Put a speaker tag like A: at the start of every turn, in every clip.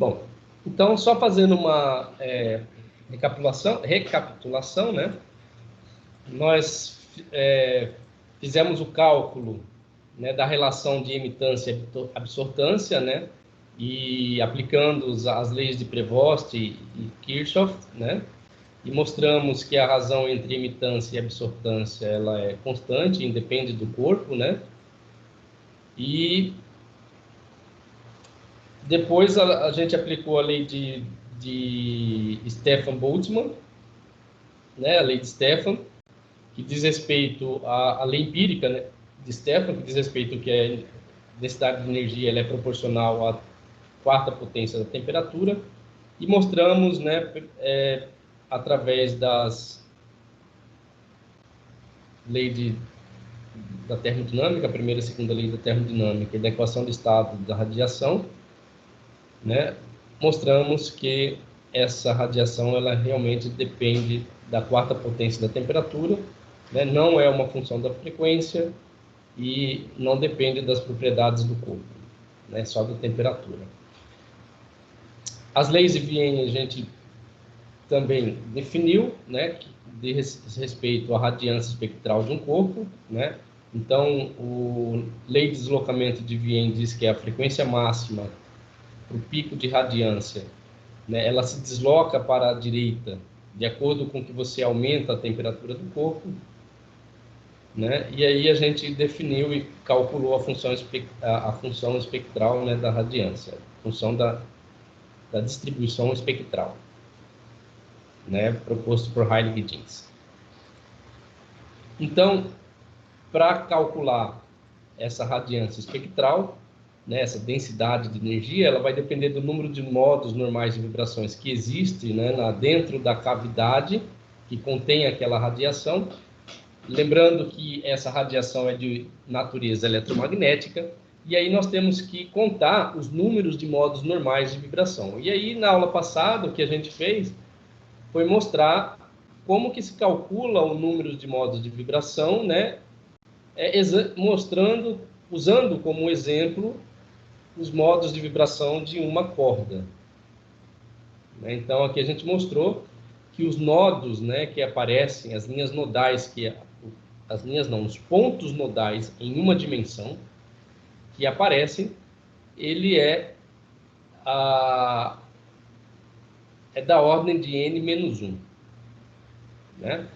A: Bom, então, só fazendo uma recapitulação, né? Nós fizemos o cálculo, né, da relação de emitância e absortância, né? E aplicando as leis de Prevost e Kirchhoff, né? E mostramos que a razão entre emitância e absortância ela é constante, independe do corpo, né? E depois a gente aplicou a lei de Stefan-Boltzmann, né? A lei de Stefan, que diz respeito à lei empírica, né, de Stefan, que diz respeito que a densidade de energia ela é proporcional à quarta potência da temperatura, e mostramos, né, através das leis da termodinâmica, a primeira e a segunda lei da termodinâmica e da equação de estado da radiação, né, mostramos que essa radiação ela realmente depende da quarta potência da temperatura, né, não é uma função da frequência e não depende das propriedades do corpo, né, só da temperatura. As leis de Wien a gente também definiu, né, que diz respeito à radiância espectral de um corpo, né? Então, a lei de deslocamento de Wien diz que a frequência máxima para o pico de radiância, né, ela se desloca para a direita de acordo com que você aumenta a temperatura do corpo, né? E aí a gente definiu e calculou a função espectral, né, da radiância, a função da distribuição espectral, né, proposto por Heilig-Jeans. Então, para calcular essa radiância espectral, né, essa densidade de energia, ela vai depender do número de modos normais de vibrações que existe, né, dentro da cavidade que contém aquela radiação. Lembrando que essa radiação é de natureza eletromagnética, e aí nós temos que contar os números de modos normais de vibração. E aí, na aula passada, o que a gente fez foi mostrar como que se calcula o número de modos de vibração, né? Mostrando, usando como exemplo os modos de vibração de uma corda. Então, aqui a gente mostrou que os nodos, né, que aparecem, as linhas nodais, os pontos nodais em uma dimensão que aparecem, ele é da ordem de n-1, né?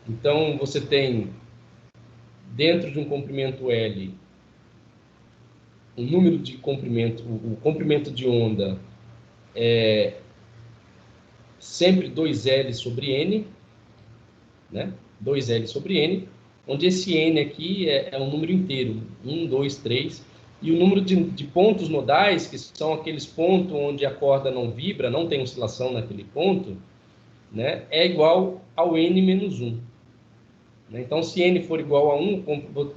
A: Então, você tem, dentro de um comprimento L, o número de comprimento, o comprimento de onda é sempre 2L sobre N, né? 2L sobre N, onde esse N aqui é um número inteiro, 1, 2, 3, e o número de pontos nodais, que são aqueles pontos onde a corda não vibra, não tem oscilação naquele ponto, né? É igual ao N-1. Então, se N for igual a 1,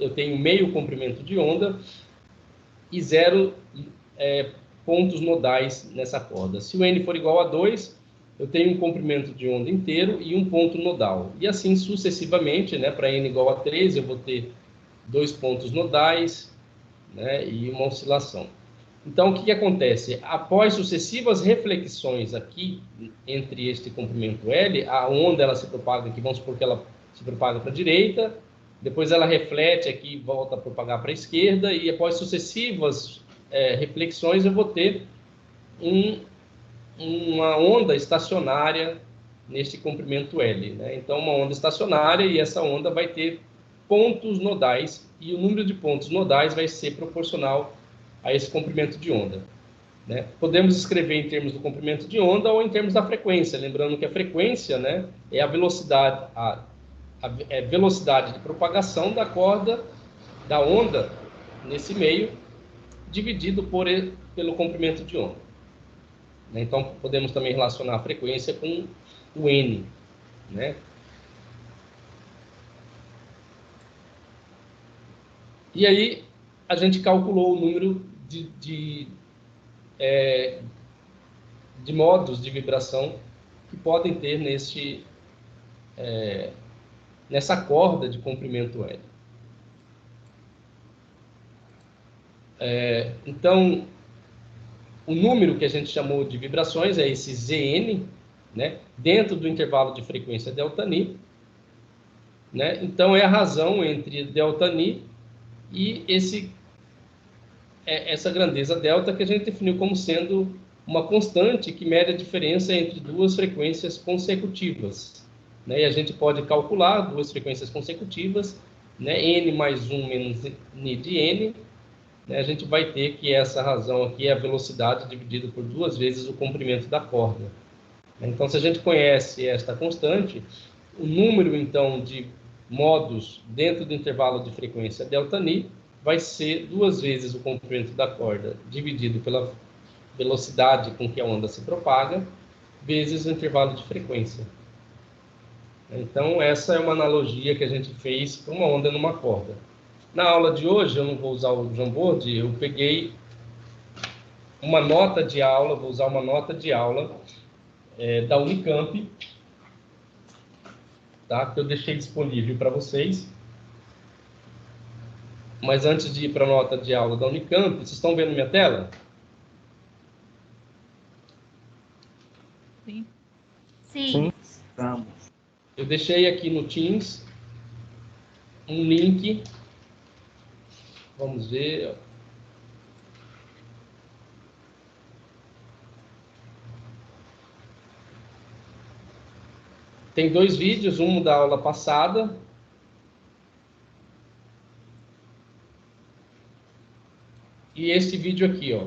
A: eu tenho meio comprimento de onda e 0 pontos nodais nessa corda. Se o N for igual a 2, eu tenho um comprimento de onda inteiro e um ponto nodal. E assim sucessivamente, né? Para N igual a 3, eu vou ter 2 pontos nodais, né, e uma oscilação. Então, o que acontece? Após sucessivas reflexões aqui entre este comprimento L, a onda ela se propaga aqui, vamos supor que ela se propaga para a direita, depois ela reflete aqui e volta a propagar para a esquerda, e após sucessivas reflexões eu vou ter uma onda estacionária neste comprimento L, né? Então, uma onda estacionária, e essa onda vai ter pontos nodais, e o número de pontos nodais vai ser proporcional a esse comprimento de onda, né? Podemos escrever em termos do comprimento de onda ou em termos da frequência, lembrando que a frequência, né, é a velocidade, velocidade de propagação da corda, da onda, nesse meio, dividido pelo comprimento de onda. Então, podemos também relacionar a frequência com o N, né? E aí, a gente calculou o número de modos de vibração que podem ter nessa corda de comprimento L. Então, o número que a gente chamou de vibrações é esse Zn, né, dentro do intervalo de frequência ΔNi, né? Então é a razão entre ΔNi e essa grandeza delta que a gente definiu como sendo uma constante que mede a diferença entre duas frequências consecutivas, né? E a gente pode calcular duas frequências consecutivas, né? N mais 1 menos N de N, né? A gente vai ter que essa razão aqui é a velocidade dividida por duas vezes o comprimento da corda. Então, se a gente conhece esta constante, o número, então, de modos dentro do intervalo de frequência ΔNi vai ser duas vezes o comprimento da corda dividido pela velocidade com que a onda se propaga, vezes o intervalo de frequência. Então, essa é uma analogia que a gente fez para uma onda numa corda. Na aula de hoje, eu não vou usar o Jamboard, eu peguei uma nota de aula, vou usar uma nota de aula da Unicamp, tá? Que eu deixei disponível para vocês. Mas antes de ir para a nota de aula da Unicamp, vocês estão vendo minha tela?
B: Sim.
C: Sim, estamos.
A: Eu deixei aqui no Teams um link. Vamos ver. Tem dois vídeos, um da aula passada. E esse vídeo aqui, ó.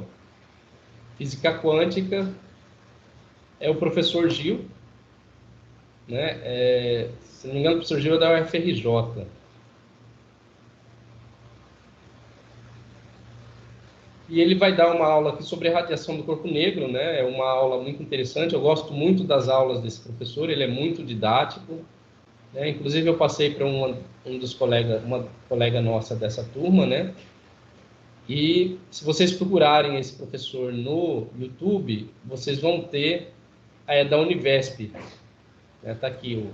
A: Física quântica. É o professor Gil, né? Se não me engano, o professor Gil é da UFRJ. E ele vai dar uma aula aqui sobre a radiação do corpo negro, né? É uma aula muito interessante. Eu gosto muito das aulas desse professor, ele é muito didático, né? Inclusive, eu passei para uma colega nossa dessa turma, né? E se vocês procurarem esse professor no YouTube, vocês vão ter da Univesp. Tá aqui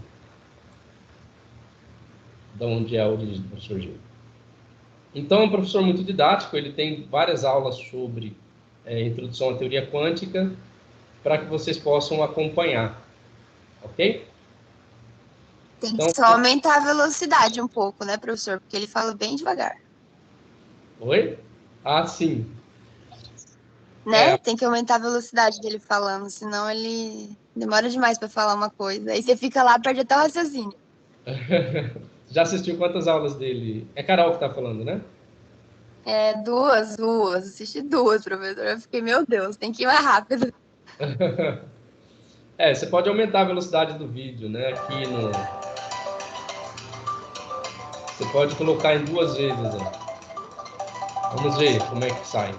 A: da onde é a origem do professor Gil. Então, é um professor muito didático, ele tem várias aulas sobre introdução à teoria quântica, para que vocês possam acompanhar, ok?
D: Tem
A: Então,
D: que só aumentar a velocidade um pouco, né, professor? Porque ele fala bem devagar.
A: Oi? Ah, sim.
D: Né? Tem que aumentar a velocidade dele falando, senão ele demora demais para falar uma coisa. Aí você fica lá, perde até o raciocínio.
A: Já assistiu quantas aulas dele? É Carol que está falando, né?
D: Duas. Assisti duas, professor. Eu fiquei, meu Deus, tem que ir mais rápido.
A: Você pode aumentar a velocidade do vídeo, né? Aqui no... Você pode colocar em duas vezes, ó. Vamos ver como é que sai.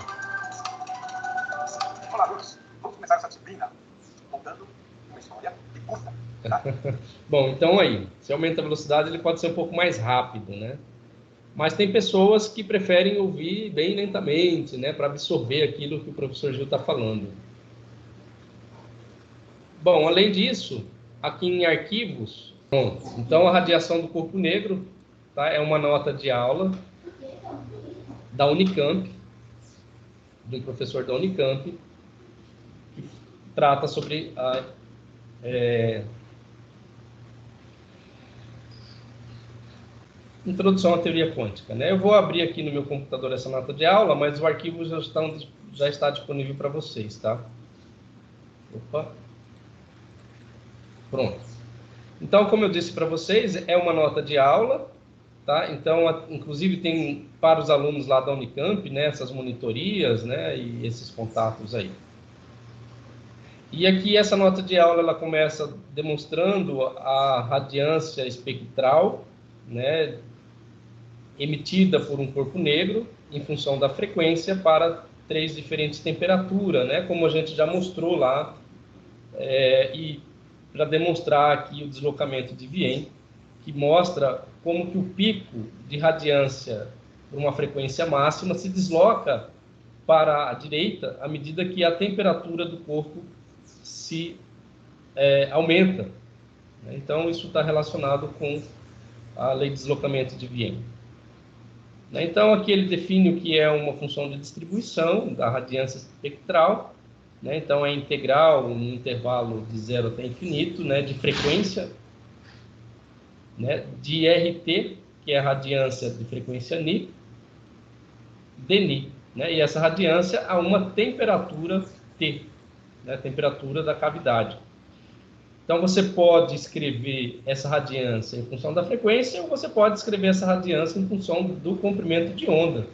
E: Olá, alunos. Vamos começar essa disciplina contando uma história de curta. Tá?
A: Bom, então aí, se aumenta a velocidade, ele pode ser um pouco mais rápido, né? Mas tem pessoas que preferem ouvir bem lentamente, né? Para absorver aquilo que o professor Gil está falando. Bom, além disso, aqui em arquivos, então a radiação do corpo negro, tá? É uma nota de aula da Unicamp, de um professor da Unicamp, que trata sobre a introdução à teoria quântica, né? Eu vou abrir aqui no meu computador essa nota de aula, mas o arquivo já está disponível para vocês, tá? Opa. Pronto. Então, como eu disse para vocês, é uma nota de aula, tá? Então, inclusive tem para os alunos lá da Unicamp, né, essas monitorias, né, e esses contatos aí. E aqui essa nota de aula ela começa demonstrando a radiância espectral, né, emitida por um corpo negro em função da frequência para 3 diferentes temperaturas, né, como a gente já mostrou lá, e para demonstrar aqui o deslocamento de Wien, que mostra como que o pico de radiância por uma frequência máxima se desloca para a direita à medida que a temperatura do corpo se aumenta. Então, isso está relacionado com a lei de deslocamento de Wien. Então, aqui ele define o que é uma função de distribuição da radiância espectral, né? Então, é integral no intervalo de 0 até infinito, né? De frequência, né? De RT, que é a radiância de frequência Ni, dni, né? E essa radiância a uma temperatura T, né? A temperatura da cavidade. Então, você pode escrever essa radiância em função da frequência ou você pode escrever essa radiância em função do comprimento de onda,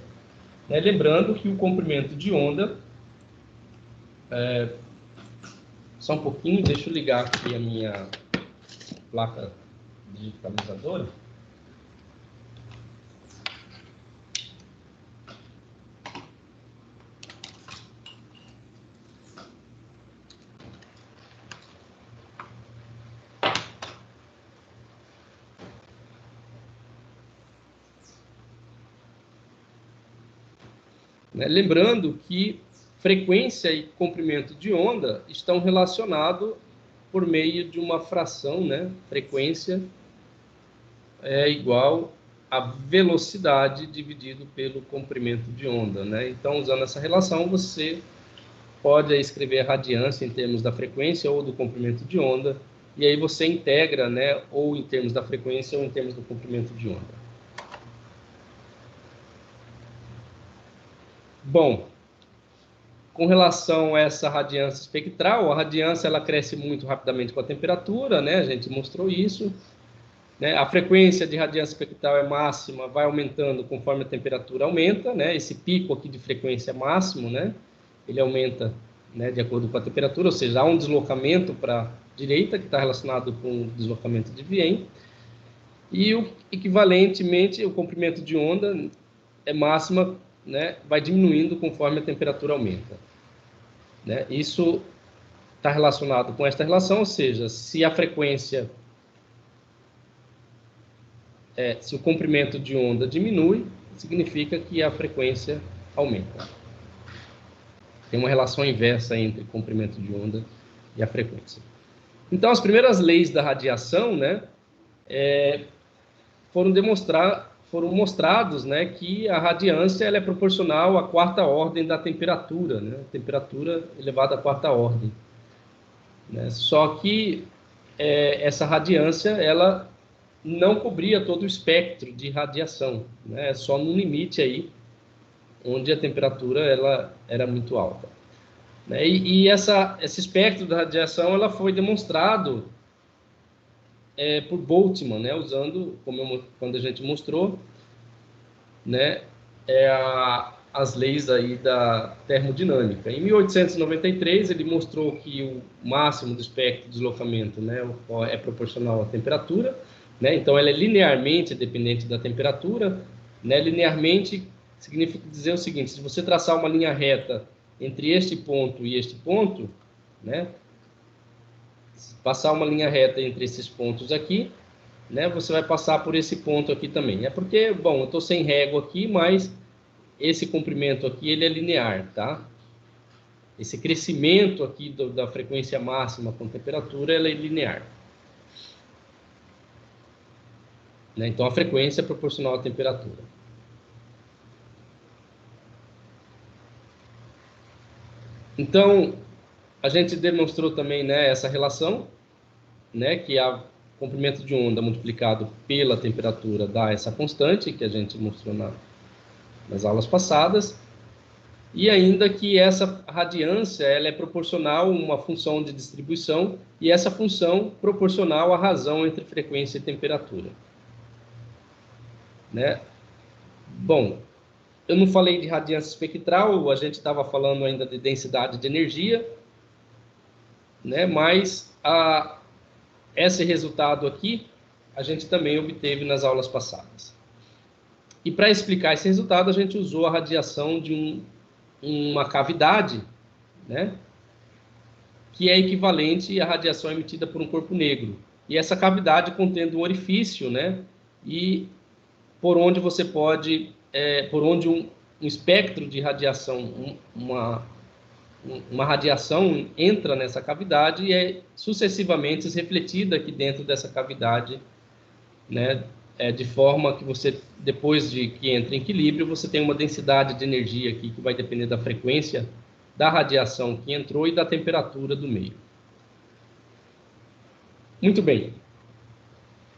A: né? Lembrando que o comprimento de onda... Só um pouquinho, deixa eu ligar aqui a minha placa digitalizadora. Lembrando que frequência e comprimento de onda estão relacionados por meio de uma fração, né? Frequência é igual a velocidade dividido pelo comprimento de onda, né? Então, usando essa relação, você pode escrever a radiância em termos da frequência ou do comprimento de onda, e aí você integra, né? Ou em termos da frequência ou em termos do comprimento de onda. Bom, com relação a essa radiância espectral, a radiância ela cresce muito rapidamente com a temperatura, né? A gente mostrou isso, né? A frequência de radiância espectral é máxima, vai aumentando conforme a temperatura aumenta, né? Esse pico aqui de frequência é máximo, né? Ele aumenta, né, de acordo com a temperatura, ou seja, há um deslocamento para a direita que está relacionado com o deslocamento de Wien. E equivalentemente, o comprimento de onda é máxima, né? Vai diminuindo conforme a temperatura aumenta, né? Isso está relacionado com esta relação, ou seja, se a frequência, se o comprimento de onda diminui, significa que a frequência aumenta. Tem uma relação inversa entre comprimento de onda e a frequência. Então, as primeiras leis da radiação, né, foram mostrados, né, que a radiância ela é proporcional à quarta ordem da temperatura, né, temperatura elevada à quarta ordem, né? Só que essa radiância ela não cobria todo o espectro de radiação, né? Só no limite aí onde a temperatura ela era muito alta, né? E esse espectro da radiação ela foi demonstrado por Boltzmann, né? Usando, quando a gente mostrou, né? As leis aí da termodinâmica. Em 1893 ele mostrou que o máximo do espectro de deslocamento, né, é proporcional à temperatura, né? Então ela é linearmente dependente da temperatura, né? Linearmente significa dizer o seguinte: se você traçar uma linha reta entre este ponto e este ponto, né, passar uma linha reta entre esses pontos aqui, né, você vai passar por esse ponto aqui também. É porque, bom, eu estou sem régua aqui, mas esse comprimento aqui ele é linear, tá? Esse crescimento aqui da frequência máxima com temperatura ela é linear, né? Então a frequência é proporcional à temperatura. Então a gente demonstrou também, né, essa relação, né, que o comprimento de onda multiplicado pela temperatura dá essa constante que a gente mostrou nas aulas passadas, e ainda que essa radiância ela é proporcional a uma função de distribuição, e essa função proporcional à razão entre frequência e temperatura, né? Bom, eu não falei de radiância espectral, a gente estava falando ainda de densidade de energia, né? Mas esse resultado aqui a gente também obteve nas aulas passadas. E para explicar esse resultado, a gente usou a radiação de uma cavidade, né, que é equivalente à radiação emitida por um corpo negro. E essa cavidade contendo um orifício, né, e por onde você pode, por onde um espectro de radiação, uma radiação entra nessa cavidade e é sucessivamente refletida aqui dentro dessa cavidade, né, de forma que você, depois de que entra em equilíbrio, você tem uma densidade de energia aqui que vai depender da frequência da radiação que entrou e da temperatura do meio. Muito bem.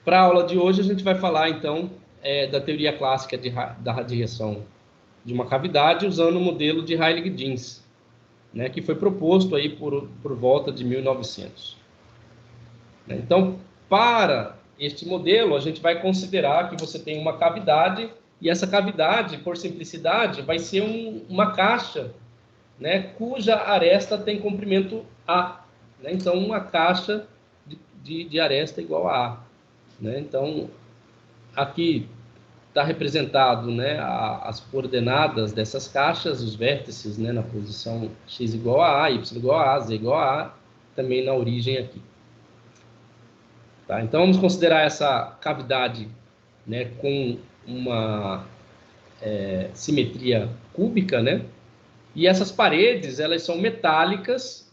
A: Para a aula de hoje, a gente vai falar, então, da teoria clássica da radiação de uma cavidade usando o modelo de Heilig-Jeans, né, que foi proposto aí por volta de 1900. Então, para este modelo, a gente vai considerar que você tem uma cavidade, e essa cavidade, por simplicidade, vai ser uma caixa, né, cuja aresta tem comprimento A. Né? Então, uma caixa de aresta igual a A. Né? Então, aqui está representado, né, as coordenadas dessas caixas, os vértices, né, na posição x igual a y igual a z igual a A, também na origem aqui. Tá? Então, vamos considerar essa cavidade, né, com uma simetria cúbica, né? E essas paredes, elas são metálicas,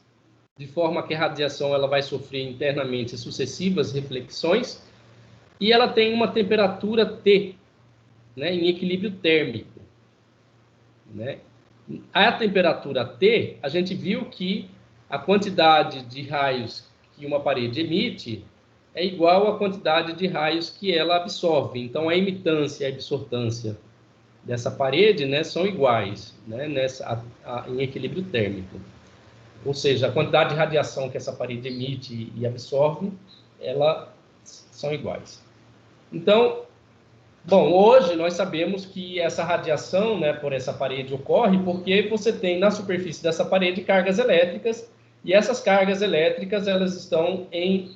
A: de forma que a radiação ela vai sofrer internamente sucessivas reflexões, e ela tem uma temperatura T, né, em equilíbrio térmico. Né? A temperatura T, a gente viu que a quantidade de raios que uma parede emite é igual à quantidade de raios que ela absorve. Então, a emitância e a absortância dessa parede, né, são iguais, né, em equilíbrio térmico. Ou seja, a quantidade de radiação que essa parede emite e absorve, elas são iguais. Então, bom, hoje nós sabemos que essa radiação, né, por essa parede ocorre porque você tem na superfície dessa parede cargas elétricas, e essas cargas elétricas elas estão em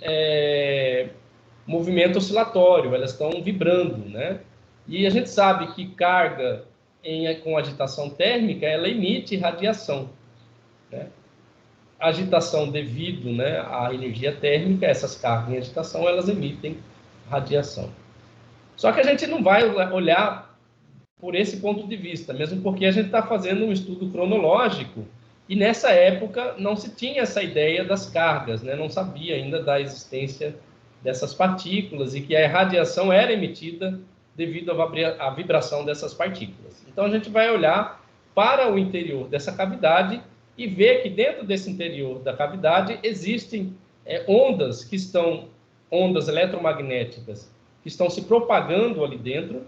A: movimento oscilatório, elas estão vibrando, né? E a gente sabe que carga com agitação térmica, ela emite radiação. Né? Agitação devido, né, à energia térmica, essas cargas em agitação, elas emitem radiação. Só que a gente não vai olhar por esse ponto de vista, mesmo porque a gente está fazendo um estudo cronológico, e nessa época não se tinha essa ideia das cargas, né? Não sabia ainda da existência dessas partículas e que a radiação era emitida devido à vibração dessas partículas. Então a gente vai olhar para o interior dessa cavidade e ver que dentro desse interior da cavidade existem ondas eletromagnéticas que estão se propagando ali dentro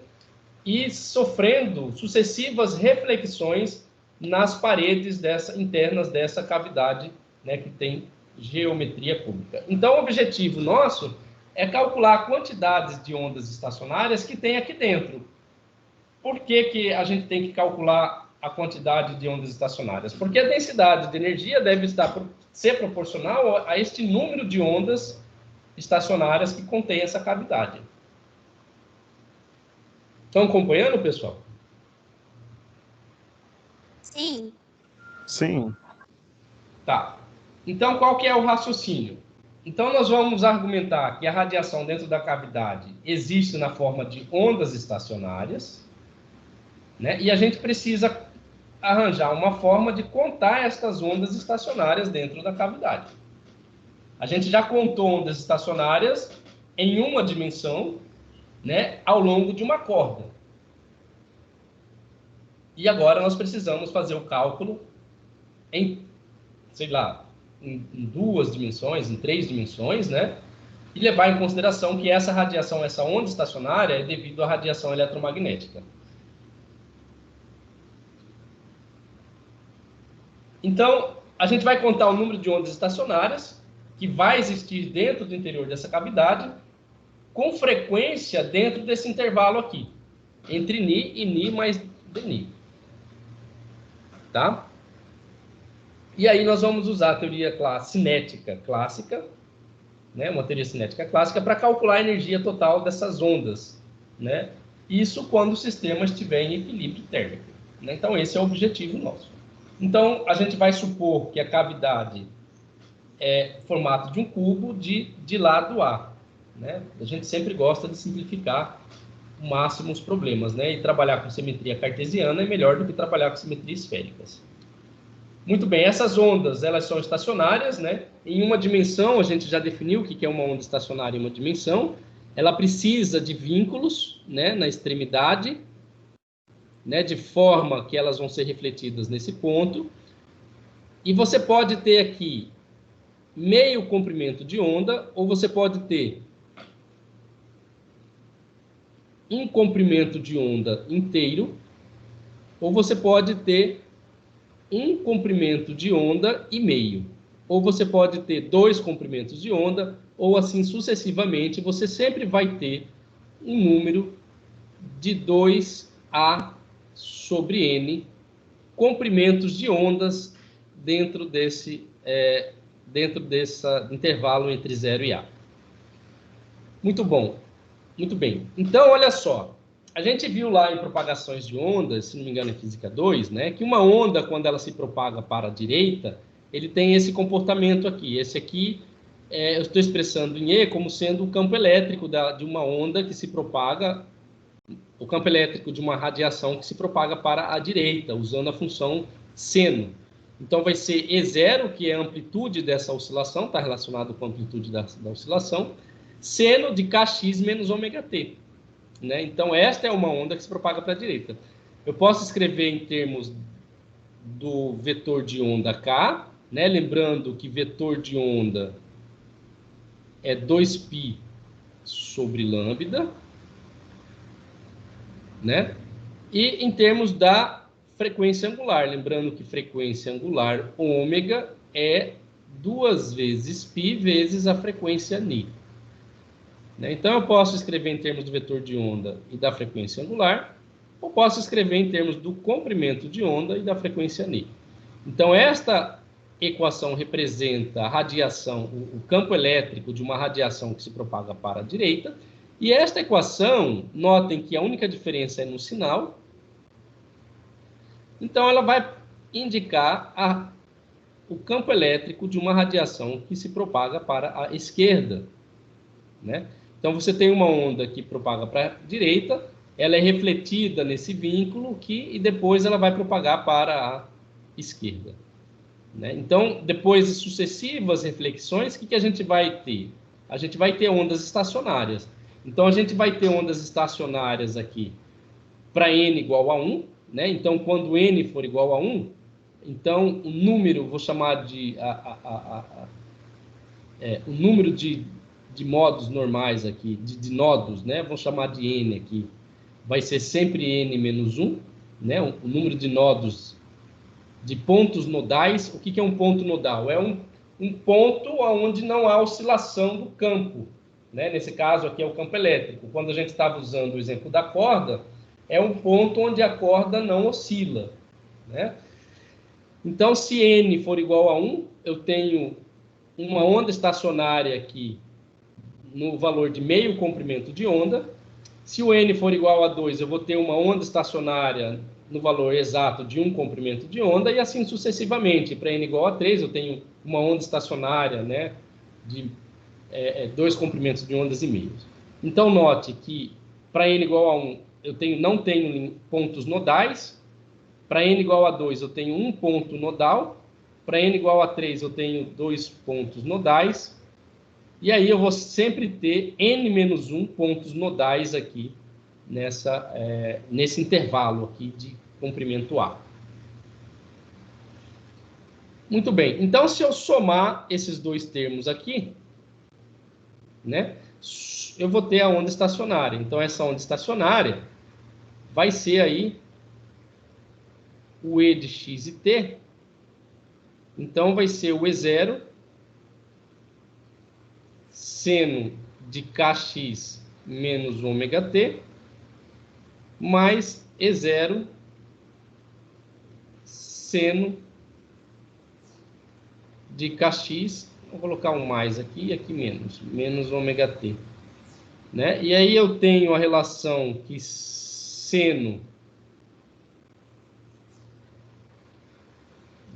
A: e sofrendo sucessivas reflexões nas paredes internas dessa cavidade, né, que tem geometria cúbica. Então, o objetivo nosso é calcular a quantidade de ondas estacionárias que tem aqui dentro. Por que a gente tem que calcular a quantidade de ondas estacionárias? Porque a densidade de energia deve ser proporcional a este número de ondas estacionárias que contém essa cavidade. Estão acompanhando, pessoal?
D: Sim.
C: Sim.
A: Tá. Então, qual que é o raciocínio? Então, nós vamos argumentar que a radiação dentro da cavidade existe na forma de ondas estacionárias, né? E a gente precisa arranjar uma forma de contar estas ondas estacionárias dentro da cavidade. A gente já contou ondas estacionárias em uma dimensão, né, ao longo de uma corda. E agora nós precisamos fazer o cálculo em, sei lá, em 2 dimensões, em 3 dimensões, né? E levar em consideração que essa radiação, essa onda estacionária, é devido à radiação eletromagnética. Então, a gente vai contar o número de ondas estacionárias que vai existir dentro do interior dessa cavidade, com frequência dentro desse intervalo aqui, entre Ni e Ni mais Dni. Tá? E aí nós vamos usar a teoria cinética clássica, né, uma teoria cinética clássica, para calcular a energia total dessas ondas. Né? Isso quando o sistema estiver em equilíbrio térmico. Né? Então, esse é o objetivo nosso. Então, a gente vai supor que a cavidade é formato de um cubo de lado A. Né? A gente sempre gosta de simplificar ao máximo os problemas, né? E trabalhar com simetria cartesiana é melhor do que trabalhar com simetrias esféricas. Muito bem, essas ondas, elas são estacionárias, né? Em uma dimensão, a gente já definiu o que é uma onda estacionária em uma dimensão. Ela precisa de vínculos, né, na extremidade, né, de forma que elas vão ser refletidas nesse ponto. E você pode ter aqui meio comprimento de onda, ou você pode ter um comprimento de onda inteiro, ou você pode ter um comprimento de onda e meio, ou você pode ter 2 comprimentos de onda, ou assim sucessivamente. Você sempre vai ter um número de 2A sobre N comprimentos de ondas dentro desse intervalo entre 0 e A. Muito bom. Muito bem. Então, olha só. A gente viu lá em propagações de ondas, se não me engano, em Física 2, né, que uma onda, quando ela se propaga para a direita, ele tem esse comportamento aqui. Esse aqui, eu estou expressando em E como sendo o campo elétrico de uma onda que se propaga, o campo elétrico de uma radiação que se propaga para a direita, usando a função seno. Então, vai ser E0, que é a amplitude dessa oscilação, está relacionado com a amplitude da oscilação, seno de kx menos ômega-t. Né? Então, esta é uma onda que se propaga para a direita. Eu posso escrever em termos do vetor de onda k, né? Lembrando que vetor de onda é 2π sobre lambda, né? E em termos da frequência angular, lembrando que frequência angular ômega é 2 vezes π vezes a frequência νi. Então, eu posso escrever em termos do vetor de onda e da frequência angular, ou posso escrever em termos do comprimento de onda e da frequência νi. Então, esta equação representa a radiação, o campo elétrico de uma radiação que se propaga para a direita, e esta equação, notem que a única diferença é no sinal, então ela vai indicar o campo elétrico de uma radiação que se propaga para a esquerda, né? Então, você tem uma onda que propaga para a direita, ela é refletida nesse vínculo e depois ela vai propagar para a esquerda. Né? Então, depois de sucessivas reflexões, o que a gente vai ter? A gente vai ter ondas estacionárias. Então, a gente vai ter ondas estacionárias aqui para n igual a 1. Né? Então, quando n for igual a 1, então o número, vou chamar de o número de modos normais aqui, de nodos, né? Vou chamar de n aqui, vai ser sempre n menos 1, né? O número de nodos, de pontos nodais. O que é um ponto nodal? É um ponto onde não há oscilação do campo, né? Nesse caso aqui é o campo elétrico. Quando a gente estava usando o exemplo da corda, é um ponto onde a corda não oscila, né? Então, se n for igual a 1, eu tenho uma onda estacionária aqui no valor de meio comprimento de onda. Se o n for igual a 2, eu vou ter uma onda estacionária no valor exato de 1 comprimento de onda, e assim sucessivamente. Para n igual a 3, eu tenho uma onda estacionária, né, de 2 comprimentos de ondas e meios. Então, note que para n igual a 1, eu não tenho pontos nodais. Para n igual a 2, eu tenho um ponto nodal. Para n igual a 3, eu tenho 2 pontos nodais. E aí eu vou sempre ter n menos 1 pontos nodais aqui nesse intervalo aqui de comprimento A. Muito bem. Então, se eu somar esses dois termos aqui, né, eu vou ter a onda estacionária. Então, essa onda estacionária vai ser aí o E de x e t. Então, vai ser o E0 seno de kx menos ômega-t mais E0 seno de kx, vou colocar um mais aqui e aqui menos ômega-t. Né? E aí eu tenho a relação que seno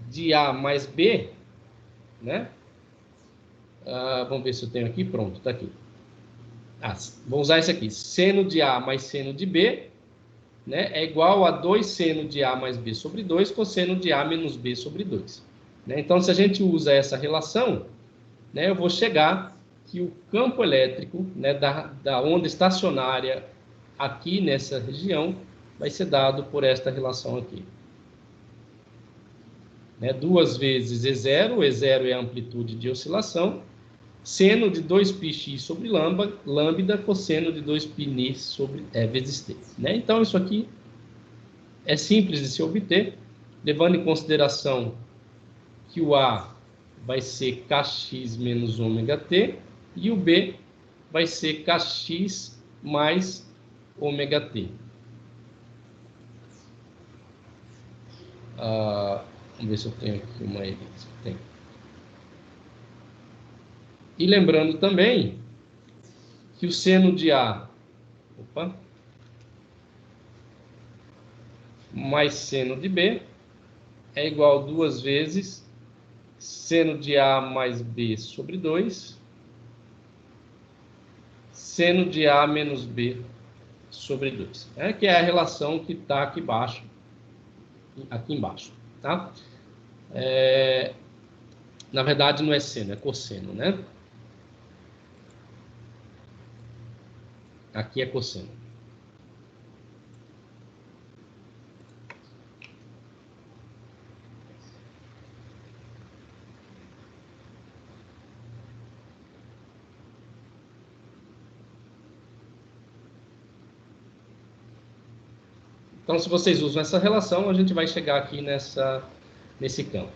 A: de A mais B, né? Vamos ver se eu tenho aqui, pronto, está aqui. Vou usar esse aqui, seno de A mais seno de B, né, é igual a 2 seno de A mais B sobre 2, cosseno de A menos B sobre 2. Né? Então, se a gente usa essa relação, né, eu vou chegar que o campo elétrico, né, da onda estacionária aqui nessa região vai ser dado por esta relação aqui. né? 2 vezes E0, E0 é a amplitude de oscilação, seno de 2πx sobre lambda, cosseno de 2πn sobre vezes t. Né? Então, isso aqui é simples de se obter, levando em consideração que o A vai ser kx menos ômega t e o B vai ser kx mais ômega t. Vamos ver se eu tenho aqui uma elipse. Tem. E lembrando também que o seno de A mais seno de B é igual a 2 vezes seno de A mais B sobre 2, seno de A menos B sobre 2. Que é a relação que está aqui embaixo. Tá? Na verdade, não é seno, é cosseno, né? Aqui é cosseno. Então, se vocês usam essa relação, a gente vai chegar aqui nesse campo.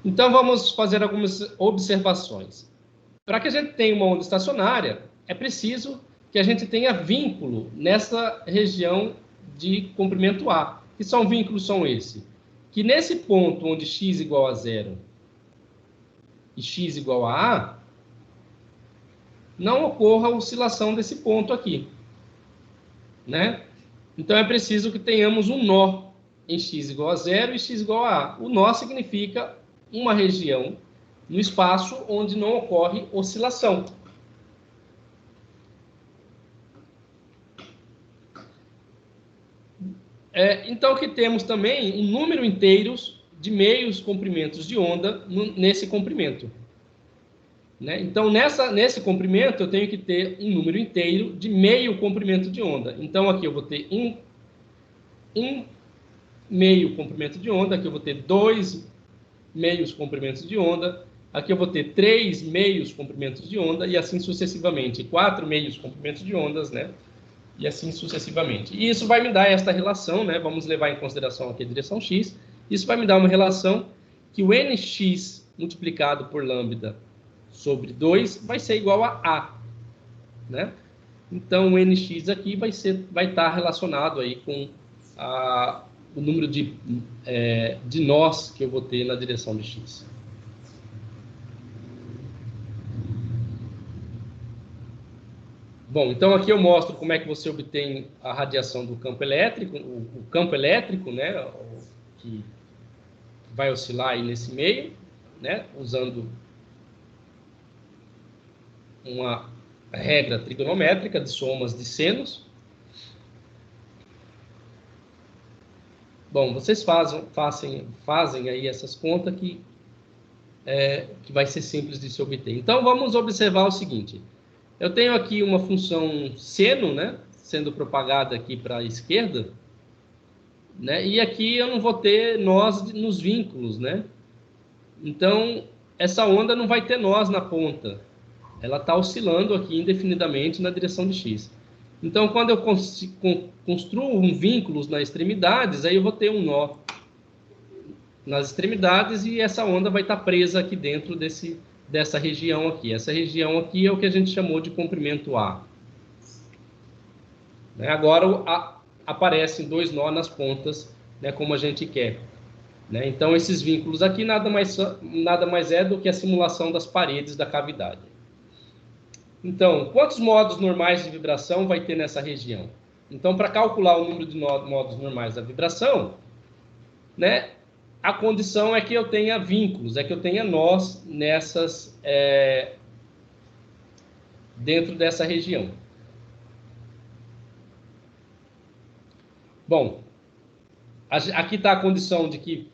A: Então, vamos fazer algumas observações. Para que a gente tenha uma onda estacionária, é preciso que a gente tenha vínculo nessa região de comprimento A. Que vínculos são esses? Que nesse ponto onde x igual a 0 e x igual a A, não ocorra a oscilação desse ponto aqui, né? Então, é preciso que tenhamos um nó em x igual a 0 e x igual a A. O nó significa uma região no espaço onde não ocorre oscilação. Então, que temos também um número inteiro de meios comprimentos de onda nesse comprimento. Né? Então, nesse comprimento, eu tenho que ter um número inteiro de meio comprimento de onda. Então, aqui eu vou ter um meio comprimento de onda, aqui eu vou ter 2 meios comprimentos de onda, aqui eu vou ter 3 meios comprimentos de onda, e assim sucessivamente, 4 meios comprimentos de ondas, né? E assim sucessivamente. E isso vai me dar esta relação, né? Vamos levar em consideração aqui a direção x. Isso vai me dar uma relação que o nx multiplicado por lambda sobre 2 vai ser igual a A, né? Então, o nx aqui vai estar relacionado aí com o número de nós que eu vou ter na direção de x. Bom, então aqui eu mostro como é que você obtém a radiação do campo elétrico, o campo elétrico, né, que vai oscilar aí nesse meio, né, usando uma regra trigonométrica de somas de senos. Bom, vocês fazem aí essas contas que vai ser simples de se obter. Então, vamos observar o seguinte. Eu tenho aqui uma função seno, né, sendo propagada aqui para a esquerda, né, e aqui eu não vou ter nós nos vínculos, né? Então, essa onda não vai ter nós na ponta. Ela está oscilando aqui indefinidamente na direção de x. Então, quando eu construo vínculos nas extremidades, aí eu vou ter um nó nas extremidades e essa onda vai estar presa aqui dentro dessa região aqui. Essa região aqui é o que a gente chamou de comprimento A. Né? Agora aparecem 2 nós nas pontas, né, como a gente quer. Né? Então, esses vínculos aqui nada mais é do que a simulação das paredes da cavidade. Então, quantos modos normais de vibração vai ter nessa região? Então, para calcular o número de modos normais da vibração, né, a condição é que eu tenha vínculos, é que eu tenha nós dentro dessa região. Bom, aqui está a condição de que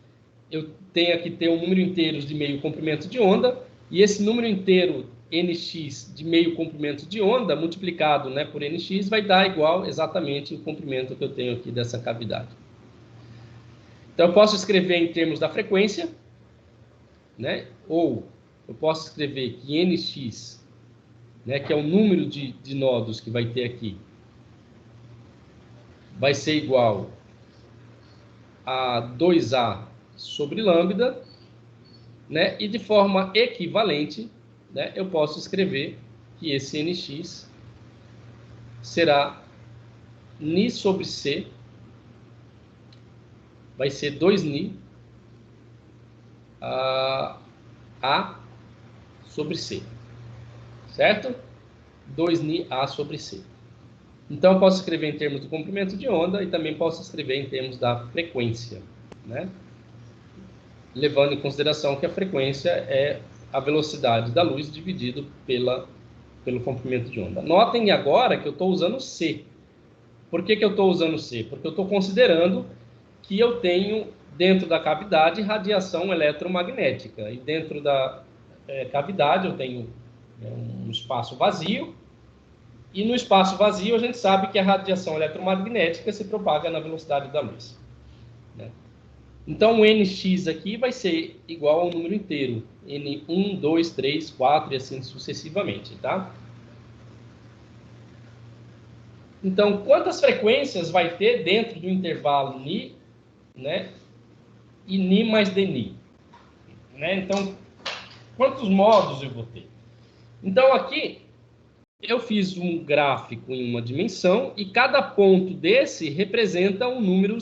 A: eu tenha que ter um número inteiro de meio comprimento de onda, e esse número inteiro nx de meio comprimento de onda, multiplicado, né, por nx, vai dar igual exatamente o comprimento que eu tenho aqui dessa cavidade. Então, eu posso escrever em termos da frequência, né? Ou eu posso escrever que nx, né, que é o número de nodos que vai ter aqui, vai ser igual a 2A sobre lambda, né? E de forma equivalente, né, eu posso escrever que esse nx será ni sobre c, vai ser 2ni A sobre C, certo? 2ni A sobre C. Então, eu posso escrever em termos do comprimento de onda e também posso escrever em termos da frequência, né? Levando em consideração que a frequência é a velocidade da luz dividido pelo comprimento de onda. Notem agora que eu estou usando C. Por que eu estou usando C? Porque eu estou considerando que eu tenho, dentro da cavidade, radiação eletromagnética. E dentro da cavidade eu tenho um espaço vazio. E no espaço vazio a gente sabe que a radiação eletromagnética se propaga na velocidade da luz, né? Então, o nx aqui vai ser igual ao número inteiro. N1, 2, 3, 4 e assim sucessivamente, tá? Então, quantas frequências vai ter dentro do intervalo ni, né? E ni mais dni, né? Então, quantos modos eu vou ter? Então, aqui, eu fiz um gráfico em uma dimensão e cada ponto desse representa um número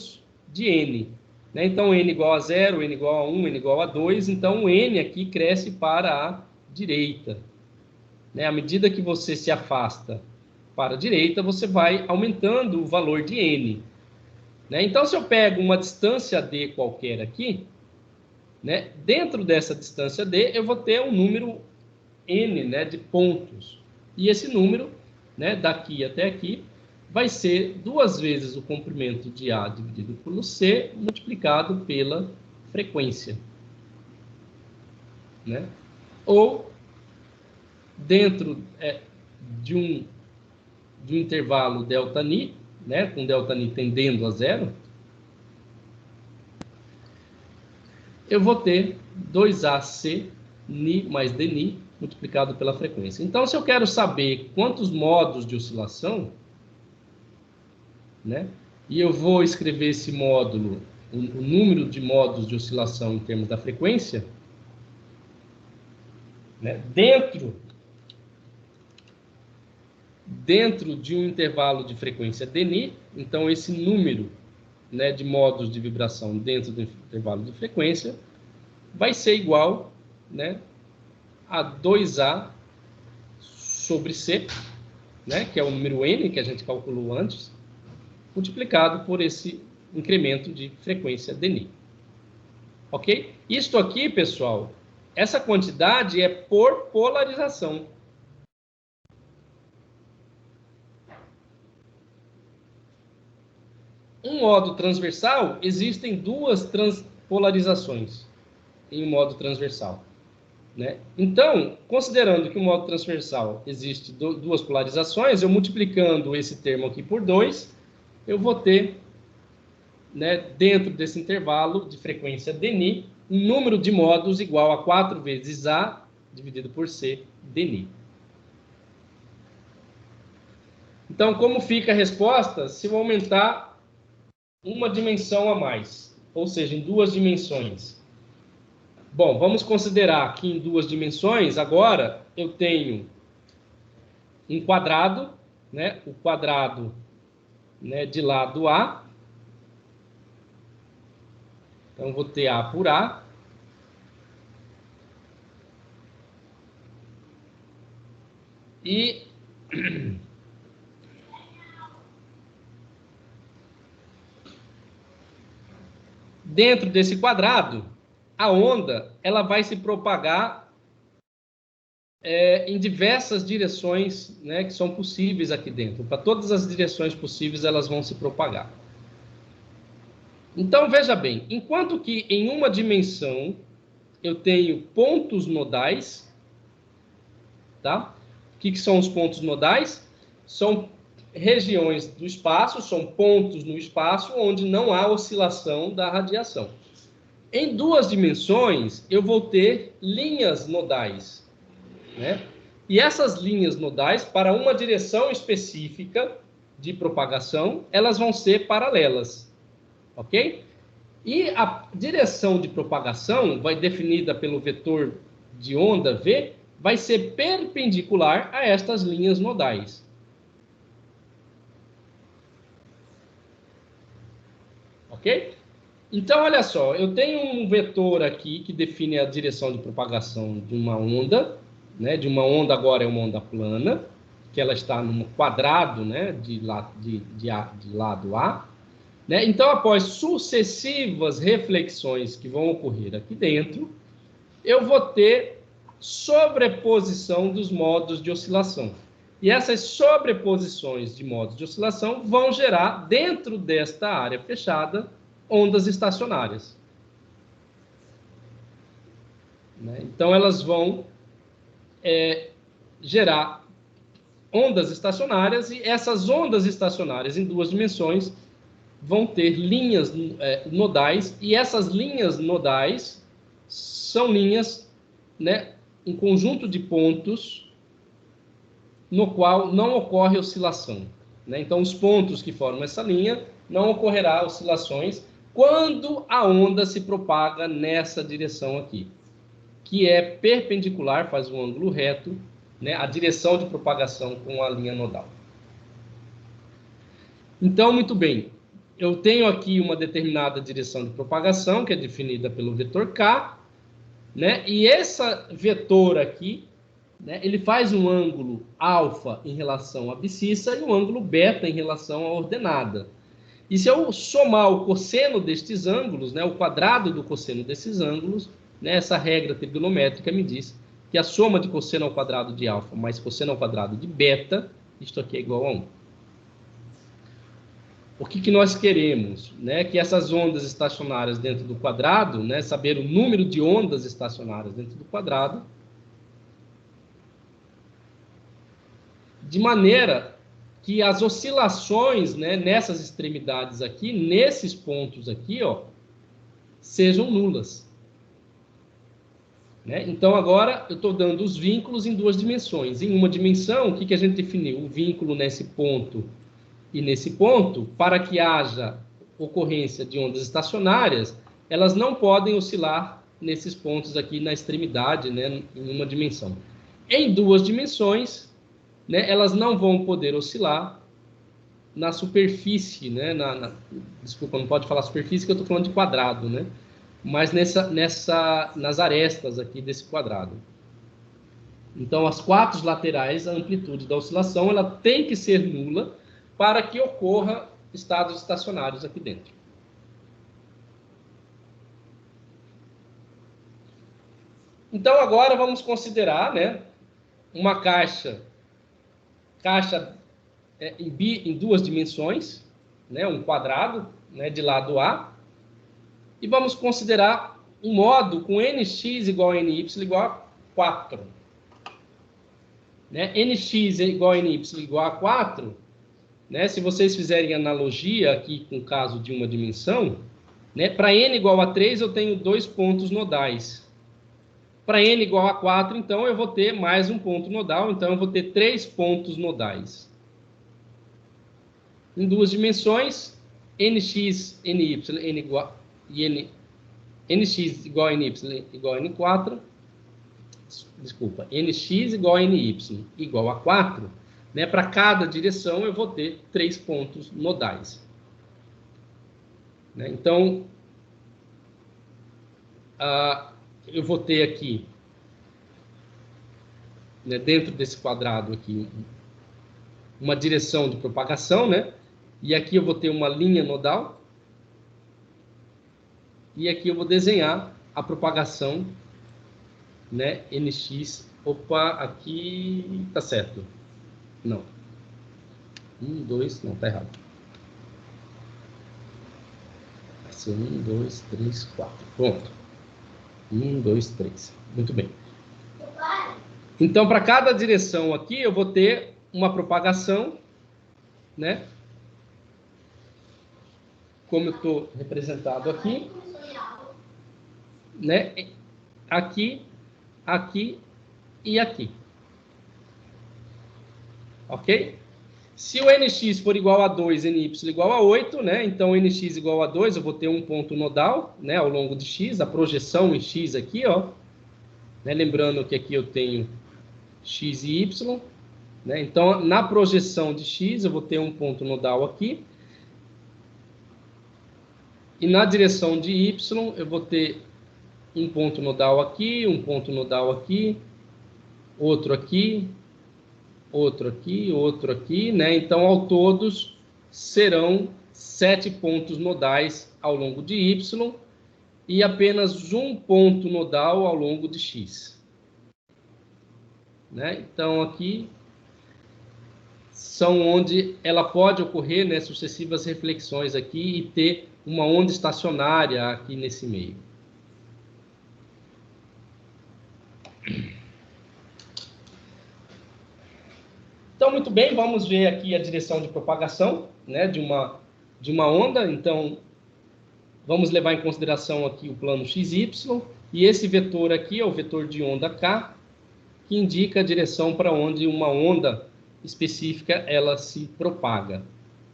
A: de n, né? Então, n igual a 0, n igual a 1, n igual a 2. Então, o n aqui cresce para a direita, né? À medida que você se afasta para a direita, você vai aumentando o valor de n, né? Então, se eu pego uma distância d qualquer aqui, né? Dentro dessa distância d, eu vou ter um número n, né, de pontos. E esse número, né, daqui até aqui, vai ser 2 vezes o comprimento de A dividido por C, multiplicado pela frequência, né? Ou, dentro de um intervalo ΔNi, né, com ΔNi tendendo a 0, eu vou ter 2AC ni mais dni multiplicado pela frequência. Então, se eu quero saber quantos modos de oscilação, né, e eu vou escrever esse módulo, o número de modos de oscilação em termos da frequência, né, dentro de um intervalo de frequência dni, então esse número, né, de modos de vibração dentro do intervalo de frequência vai ser igual, né, a 2A sobre C, né, que é o número n que a gente calculou antes, multiplicado por esse incremento de frequência dni. Ok? Isto aqui, pessoal, essa quantidade é por polarização. Um modo transversal, existem 2 polarizações em um modo transversal, né? Então, considerando que o modo transversal existe 2 polarizações, eu multiplicando esse termo aqui por 2, eu vou ter, né, dentro desse intervalo de frequência dni, um número de modos igual a 4 vezes A dividido por C dni. Então, como fica a resposta se eu aumentar uma dimensão a mais, ou seja, em 2 dimensões? Bom, vamos considerar que em 2 dimensões, agora, eu tenho um quadrado, né? O quadrado, né, de lado A. Então, eu vou ter A por A. E dentro desse quadrado, a onda ela vai se propagar em diversas direções, né, que são possíveis aqui dentro. Para todas as direções possíveis, elas vão se propagar. Então, veja bem, enquanto que em uma dimensão eu tenho pontos nodais, tá? O que são os pontos nodais? São regiões do espaço, são pontos no espaço onde não há oscilação da radiação. Em 2 dimensões, eu vou ter linhas nodais, né? E essas linhas nodais, para uma direção específica de propagação, elas vão ser paralelas, ok? E a direção de propagação, vai definida pelo vetor de onda V, vai ser perpendicular a estas linhas nodais. Ok? Então, olha só, eu tenho um vetor aqui que define a direção de propagação de uma onda, né? De uma onda agora é uma onda plana, que ela está num quadrado, né? de lado A. Né? Então, após sucessivas reflexões que vão ocorrer aqui dentro, eu vou ter sobreposição dos modos de oscilação. E essas sobreposições de modos de oscilação vão gerar, dentro desta área fechada, ondas estacionárias. Né? Então, elas vão gerar ondas estacionárias, e essas ondas estacionárias em 2 dimensões vão ter linhas nodais, e essas linhas nodais são linhas, né, um conjunto de pontos no qual não ocorre oscilação. Né? Então, os pontos que formam essa linha, não ocorrerá oscilações quando a onda se propaga nessa direção aqui, que é perpendicular, faz um ângulo reto, né, a direção de propagação com a linha nodal. Então, muito bem, eu tenho aqui uma determinada direção de propagação, que é definida pelo vetor K, né, e esse vetor aqui, né, ele faz um ângulo alfa em relação à abscissa e um ângulo beta em relação à ordenada. E se eu somar o cosseno destes ângulos, né, o quadrado do cosseno desses ângulos, né, essa regra trigonométrica me diz que a soma de cosseno ao quadrado de alfa mais cosseno ao quadrado de beta, isto aqui é igual a 1. O que nós queremos? Né, que essas ondas estacionárias dentro do quadrado, né, saber o número de ondas estacionárias dentro do quadrado, de maneira que as oscilações, né, nessas extremidades aqui, nesses pontos aqui, ó, sejam nulas. Né? Então, agora, eu estou dando os vínculos em 2 dimensões. Em uma dimensão, o que a gente definiu? O vínculo nesse ponto e nesse ponto, para que haja ocorrência de ondas estacionárias, elas não podem oscilar nesses pontos aqui na extremidade, né, em uma dimensão. Em 2 dimensões, né, elas não vão poder oscilar na superfície, né, desculpa, não pode falar superfície, que eu estou falando de quadrado, né, mas nas arestas aqui desse quadrado. Então, as 4 laterais, a amplitude da oscilação, ela tem que ser nula para que ocorra estados estacionários aqui dentro. Então, agora vamos considerar, né, uma caixa em 2 dimensões, né, um quadrado, né, de lado A, e vamos considerar um modo com nx igual a ny igual a 4. Né? Nx igual a ny igual a 4, né, se vocês fizerem analogia aqui com o caso de uma dimensão, né, para n igual a 3 eu tenho 2 pontos nodais. Para n igual a 4, então, eu vou ter mais um ponto nodal, então eu vou ter 3 pontos nodais. Em 2 dimensões, nx, ny, nx igual a ny igual a n4, desculpa, nx igual a ny igual a 4, né, para cada direção eu vou ter 3 pontos nodais. Né, então, eu vou ter aqui, né, dentro desse quadrado aqui, uma direção de propagação, né? E aqui eu vou ter uma linha nodal. E aqui eu vou desenhar a propagação, né? Nx. Opa, aqui tá certo. Não. 1, 2, não, tá errado. Vai ser 1, 2, 3, 4. Pronto. 1, 2, 3. Muito bem. Então, para cada direção aqui, eu vou ter uma propagação, né? Como eu estou representado aqui, né? Aqui, aqui e aqui. Ok? Se o nx for igual a 2, ny igual a 8, né? Então, nx igual a 2, eu vou ter um ponto nodal, né? Ao longo de x, a projeção em x aqui, ó. Né? Lembrando que aqui eu tenho x e y, né? Então, na projeção de x, eu vou ter um ponto nodal aqui. E na direção de y, eu vou ter um ponto nodal aqui, um ponto nodal aqui, outro aqui, outro aqui, né? Então, ao todos, serão 7 pontos nodais ao longo de y e apenas um ponto nodal ao longo de x. Né? Então, aqui são onde ela pode ocorrer, né, sucessivas reflexões aqui e ter uma onda estacionária aqui nesse meio. Então, muito bem, vamos ver aqui a direção de propagação, né, de uma onda. Então, vamos levar em consideração aqui o plano XY, e esse vetor aqui é o vetor de onda K, que indica a direção para onde uma onda específica ela se propaga,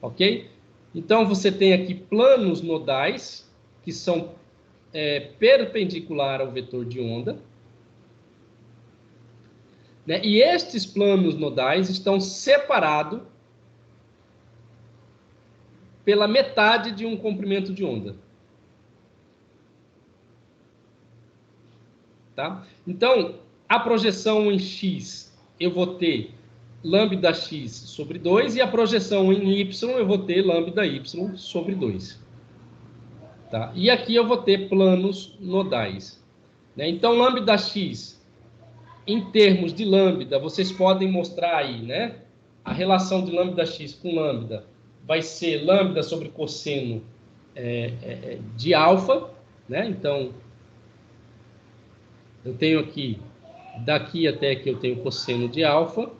A: ok? Então, você tem aqui planos nodais, que são perpendicular ao vetor de onda, né? E estes planos nodais estão separados pela metade de um comprimento de onda. Tá? Então, a projeção em x, eu vou ter lambda x sobre 2, e a projeção em y, eu vou ter lambda y sobre 2. Tá? E aqui eu vou ter planos nodais. Né? Então, lambda x, em termos de lambda, vocês podem mostrar aí, né? A relação de lambda x com lambda vai ser lambda sobre cosseno de alfa, né? Então, eu tenho aqui, daqui até aqui eu tenho cosseno de alfa,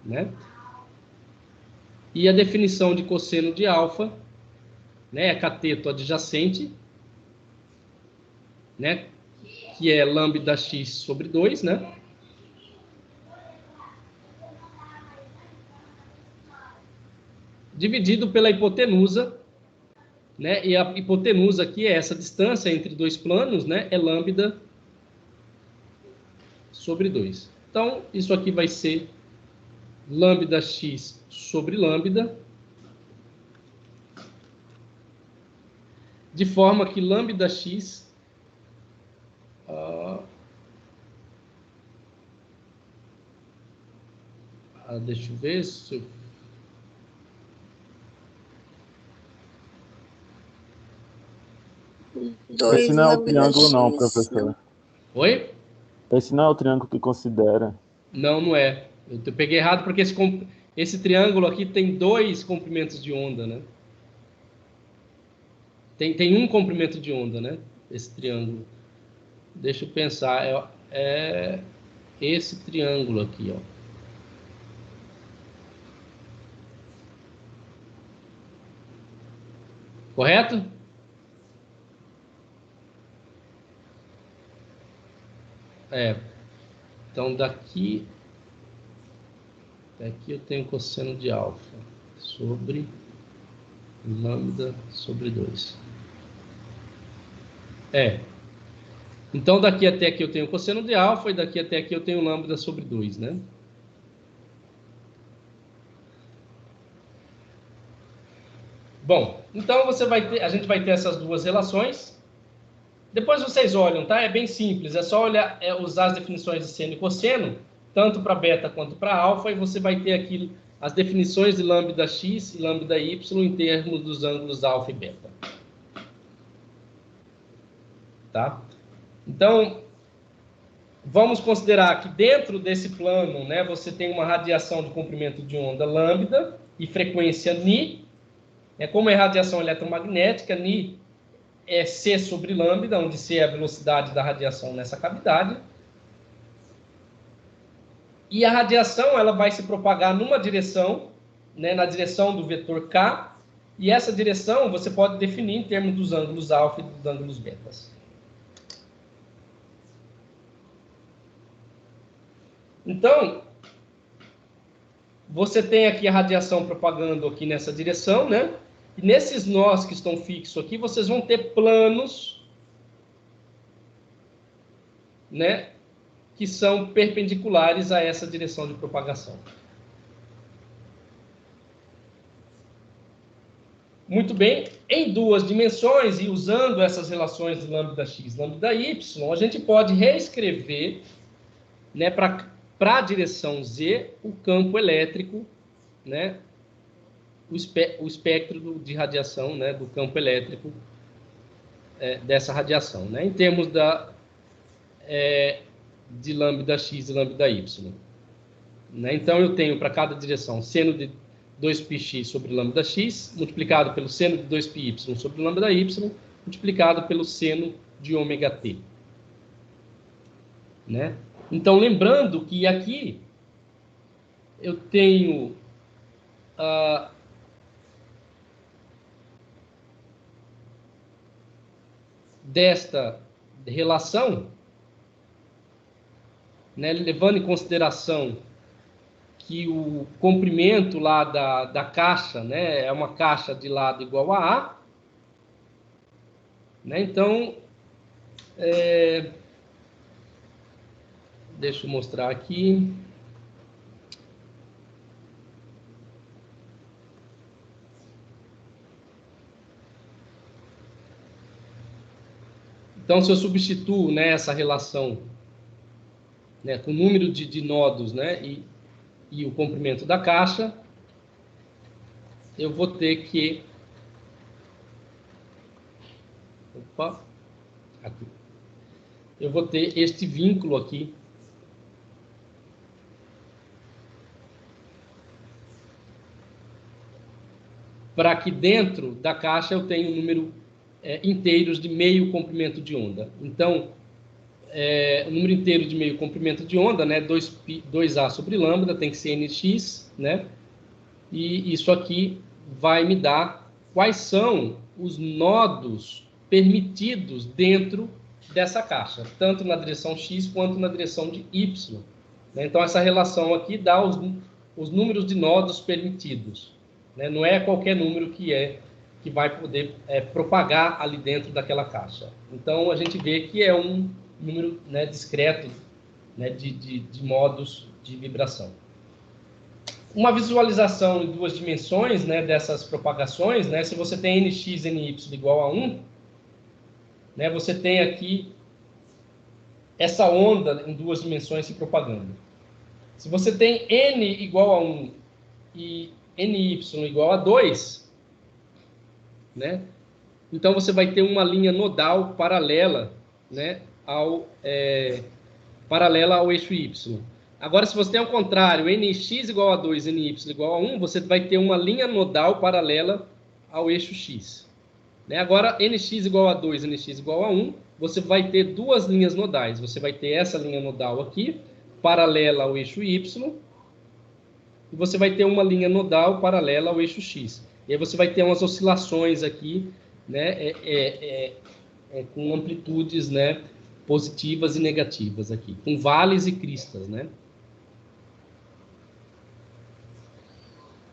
A: né? E a definição de cosseno de alfa, né, é cateto adjacente, né, que é lambda x sobre 2, né? Dividido pela hipotenusa, né? E a hipotenusa aqui é essa distância entre dois planos, né? É lambda sobre 2. Então, isso aqui vai ser lambda x sobre lambda, de forma que lambda x deixa eu ver se eu...
B: Esse não é o triângulo não, professor.
A: Oi?
B: Esse não é o triângulo que considera.
A: Não, não é. Eu peguei errado porque esse triângulo aqui tem 2 comprimentos de onda, né? Tem um comprimento de onda, né? Esse triângulo. Deixa eu pensar. É esse triângulo aqui, ó. Correto? Então, daqui eu tenho cosseno de alfa sobre lambda sobre 2. Então, daqui até aqui eu tenho cosseno de alfa, e daqui até aqui eu tenho lambda sobre 2, né? Bom, então a gente vai ter essas duas relações. Depois vocês olham, tá? É bem simples, é só usar as definições de seno e cosseno, tanto para beta quanto para alfa, e você vai ter aqui as definições de lambda x e lambda y em termos dos ângulos alfa e beta. Tá? Então, vamos considerar que dentro desse plano, né, você tem uma radiação de comprimento de onda lambda e frequência ni. Como é radiação eletromagnética, ni é c sobre lambda, onde c é a velocidade da radiação nessa cavidade. E a radiação ela vai se propagar numa direção, né, na direção do vetor K, e essa direção você pode definir em termos dos ângulos alfa e dos ângulos betas. Então, você tem aqui a radiação propagando aqui nessa direção, né? E nesses nós que estão fixos aqui, vocês vão ter planos, né, que são perpendiculares a essa direção de propagação. Muito bem, em duas dimensões e usando essas relações de lambda x, lambda y, a gente pode reescrever, né, para a direção z o campo elétrico, né, o espectro de radiação, né, do campo elétrico dessa radiação, né, em termos de lambda x e lambda y. Né? Então, eu tenho para cada direção seno de 2πx sobre lambda x, multiplicado pelo seno de 2πy sobre lambda y, multiplicado pelo seno de ômega t. Né? Então, lembrando que aqui eu tenho desta relação, né, levando em consideração que o comprimento lá da caixa, né, é uma caixa de lado igual a A. Né, então, deixa eu mostrar aqui. Então, se eu substituo, né, essa relação, né, com o número de nodos, né, e o comprimento da caixa, eu vou ter que... Opa! Aqui. Eu vou ter este vínculo aqui, para que dentro da caixa eu tenha um número inteiros de meio comprimento de onda. Então, o número inteiro de meio comprimento de onda, né, 2A sobre lambda, tem que ser nx, né, e isso aqui vai me dar quais são os nodos permitidos dentro dessa caixa, tanto na direção x quanto na direção de y. Né? Então, essa relação aqui dá os números de nodos permitidos. Né? Não é qualquer número que vai poder propagar ali dentro daquela caixa. Então, a gente vê que é um número, né, discreto, né, de modos de vibração. Uma visualização em duas dimensões, né, dessas propagações, né, se você tem nx e ny igual a 1, né, você tem aqui essa onda em duas dimensões se propagando. Se você tem n igual a 1 e ny igual a 2, né, então você vai ter uma linha nodal paralela, né, paralela ao eixo y. Agora, se você tem ao contrário, nx igual a 2 e ny igual a 1, você vai ter uma linha nodal paralela ao eixo x. Né? Agora, nx igual a 2 e nx igual a 1, você vai ter duas linhas nodais. Você vai ter essa linha nodal aqui, paralela ao eixo y, e você vai ter uma linha nodal paralela ao eixo x. E aí você vai ter umas oscilações aqui, né, com amplitudes, né, positivas e negativas aqui, com vales e cristas, né?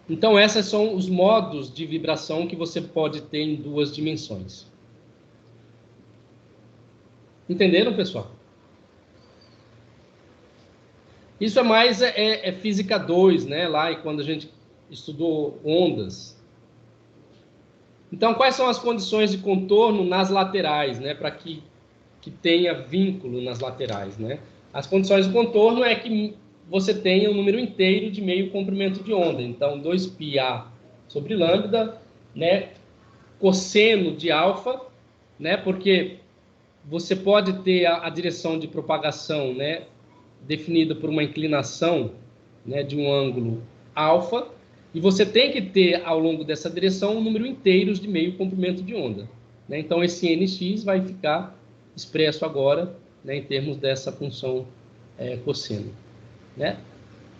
A: Então, esses são os modos de vibração que você pode ter em duas dimensões. Entenderam, pessoal? Isso é mais física 2, né? Lá quando a gente estudou ondas. Então, quais são as condições de contorno nas laterais, né? Para que tenha vínculo nas laterais, né? As condições de contorno é que você tenha um número inteiro de meio comprimento de onda. Então, 2πA sobre lambda, né? Cosseno de alfa, né? Porque você pode ter a direção de propagação, né, definida por uma inclinação, né, de um ângulo alfa, e você tem que ter, ao longo dessa direção, um número inteiros de meio comprimento de onda. Né? Então, esse nx vai ficar expresso agora, né, em termos dessa função cosseno. Né?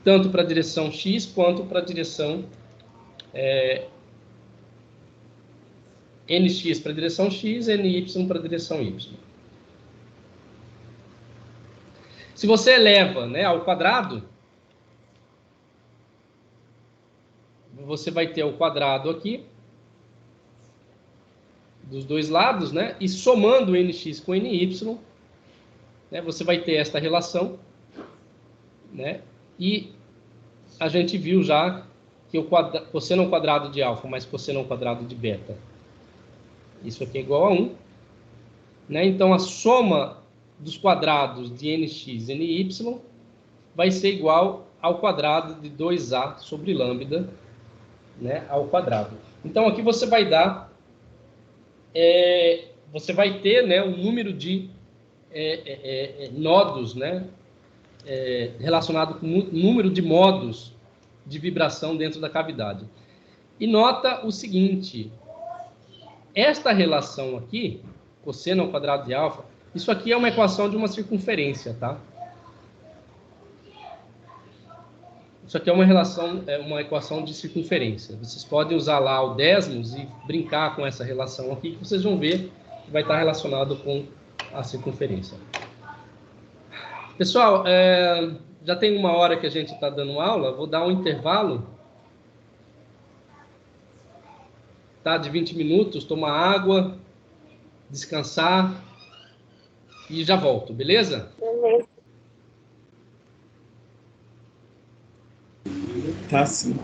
A: tanto para a direção x quanto para a direção nx para a direção x, ny para a direção y. Se você eleva, né, ao quadrado, você vai ter o quadrado aqui, dos dois lados, né, e somando nx com ny, né, você vai ter esta relação, né, e a gente viu já que o cosseno ao quadrado de alfa mais cosseno ao quadrado de beta, isso aqui é igual a 1. Né? Então, a soma dos quadrados de nx e ny vai ser igual ao quadrado de 2a sobre lambda, né, ao quadrado. Então, aqui você vai dar, você vai ter, né, o número de nodos, né, relacionado com o número de modos de vibração dentro da cavidade. E nota o seguinte, esta relação aqui, cosseno ao quadrado de alfa, isso aqui é uma equação de uma circunferência, tá? Isso aqui é uma equação de circunferência. Vocês podem usar lá o décimos e brincar com essa relação aqui, que vocês vão ver que vai estar relacionado com a circunferência. Pessoal, já tem 1 hora que a gente está dando aula, vou dar um intervalo, tá, de 20 minutos, tomar água, descansar e já volto, beleza?
D: Beleza.
F: Tá sim.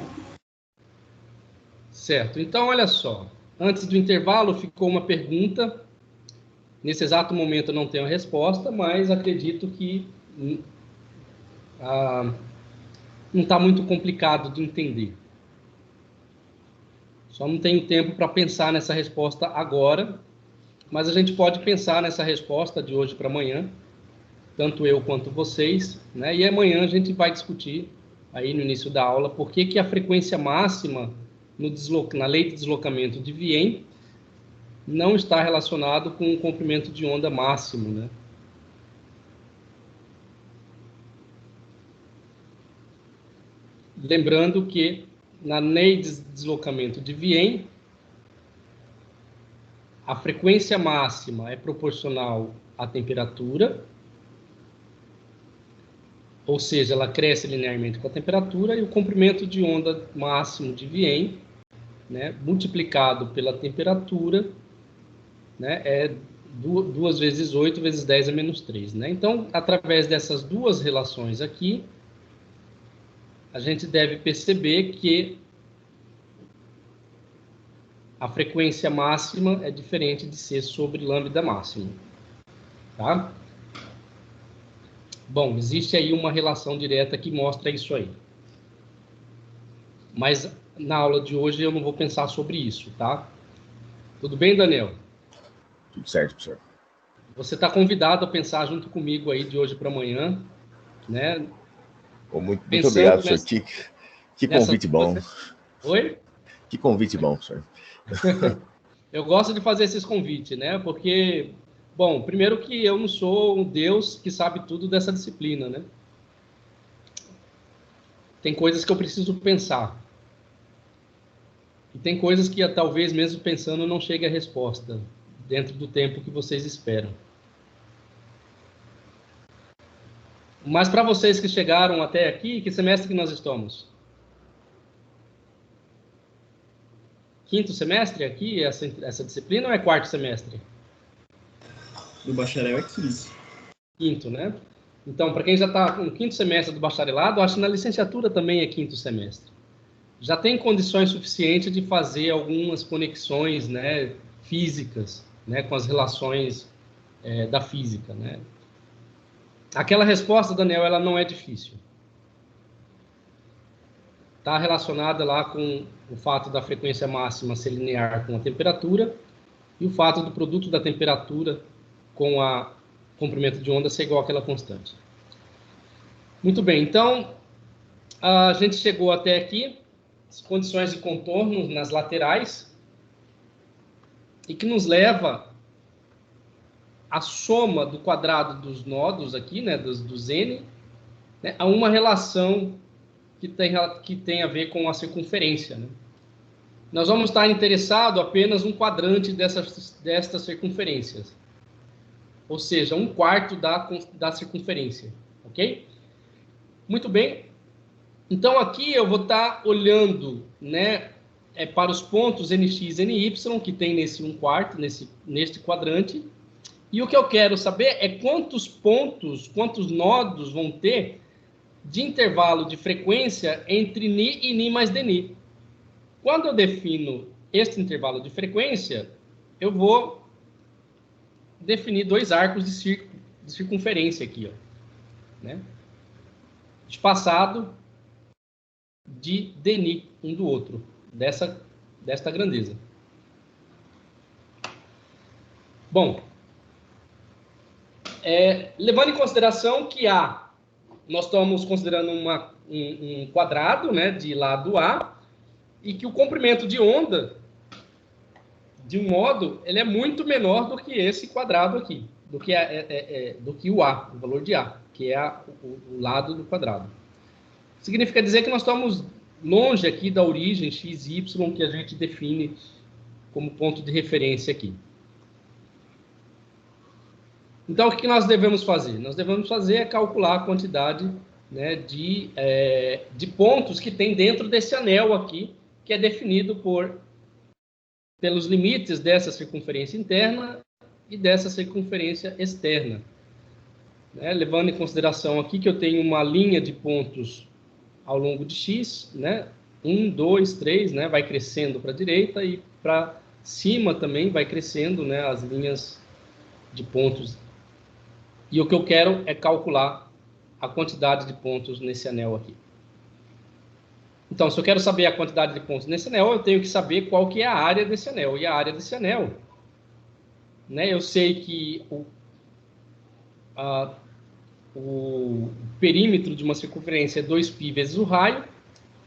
A: Certo, então olha só, antes do intervalo ficou uma pergunta, nesse exato momento eu não tenho a resposta, mas acredito que não está muito complicado de entender. Só não tenho tempo para pensar nessa resposta agora, mas a gente pode pensar nessa resposta de hoje para amanhã, tanto eu quanto vocês, né? E amanhã a gente vai discutir, aí no início da aula, por que a frequência máxima na lei de deslocamento de Wien não está relacionado com o comprimento de onda máximo, né? Lembrando que na lei de deslocamento de Wien, a frequência máxima é proporcional à temperatura, ou seja, ela cresce linearmente com a temperatura, e o comprimento de onda máximo de Wien, né, multiplicado pela temperatura, né, é 2 vezes 8 vezes 10 a menos 3. Né? Então, através dessas duas relações aqui, a gente deve perceber que a frequência máxima é diferente de C sobre lambda máximo. Tá? Bom, existe aí uma relação direta que mostra isso aí. Mas na aula de hoje eu não vou pensar sobre isso, tá? Tudo bem, Daniel?
G: Tudo certo, professor.
A: Você está convidado a pensar junto comigo aí de hoje para amanhã, né?
G: Muito obrigado, professor. Que convite bom.
A: Oi?
G: Que convite bom, professor.
A: Eu gosto de fazer esses convites, né? Porque, bom, primeiro que eu não sou um Deus que sabe tudo dessa disciplina, né? Tem coisas que eu preciso pensar. E tem coisas que talvez mesmo pensando não chegue a resposta dentro do tempo que vocês esperam. Mas para vocês que chegaram até aqui, que semestre que nós estamos? Quinto semestre aqui, essa disciplina, ou é quarto semestre?
F: Do bacharel é 15.
A: Quinto, né? Então, para quem já está no quinto semestre do bacharelado, acho que na licenciatura também é quinto semestre. Já tem condições suficientes de fazer algumas conexões, né, físicas, né, com as relações da física, né? Aquela resposta, Daniel, ela não é difícil. Está relacionada lá com o fato da frequência máxima ser linear com a temperatura e o fato do produto da temperatura com o comprimento de onda ser igual àquela constante. Muito bem, então a gente chegou até aqui, as condições de contorno nas laterais, e que nos leva a soma do quadrado dos nodos aqui, né, dos N, né, a uma relação que tem a ver com a circunferência, né? Nós vamos estar interessados apenas um quadrante destas circunferências. Ou seja, 1/4 da circunferência. Ok? Muito bem. Então, aqui eu vou estar olhando, né, para os pontos NX e NY que tem nesse 1/4, neste quadrante. E o que eu quero saber é quantos pontos, quantos nodos vão ter de intervalo de frequência entre Ni e Ni mais Dni. Quando eu defino este intervalo de frequência, eu vou definir 2 arcos de circunferência aqui, ó, né? Espaçado de Dni um do outro, desta grandeza. Bom, levando em consideração que nós estamos considerando um quadrado, né, de lado A, e que o comprimento de onda de um modo ele é muito menor do que esse quadrado aqui, do que o A, o valor de A, que é o lado do quadrado. Significa dizer que nós estamos longe aqui da origem x e y que a gente define como ponto de referência aqui. Então, o que nós devemos fazer? Nós devemos fazer é calcular a quantidade, né, de pontos que tem dentro desse anel aqui, que é definido pelos limites dessa circunferência interna e dessa circunferência externa. Né? Levando em consideração aqui que eu tenho uma linha de pontos ao longo de x, né? 1, 2, 3, né? Vai crescendo para a direita e para cima também vai crescendo, né? As linhas de pontos. E o que eu quero é calcular a quantidade de pontos nesse anel aqui. Então, se eu quero saber a quantidade de pontos nesse anel, eu tenho que saber qual que é a área desse anel. E a área desse anel, né, eu sei que o perímetro de uma circunferência é 2π vezes o raio,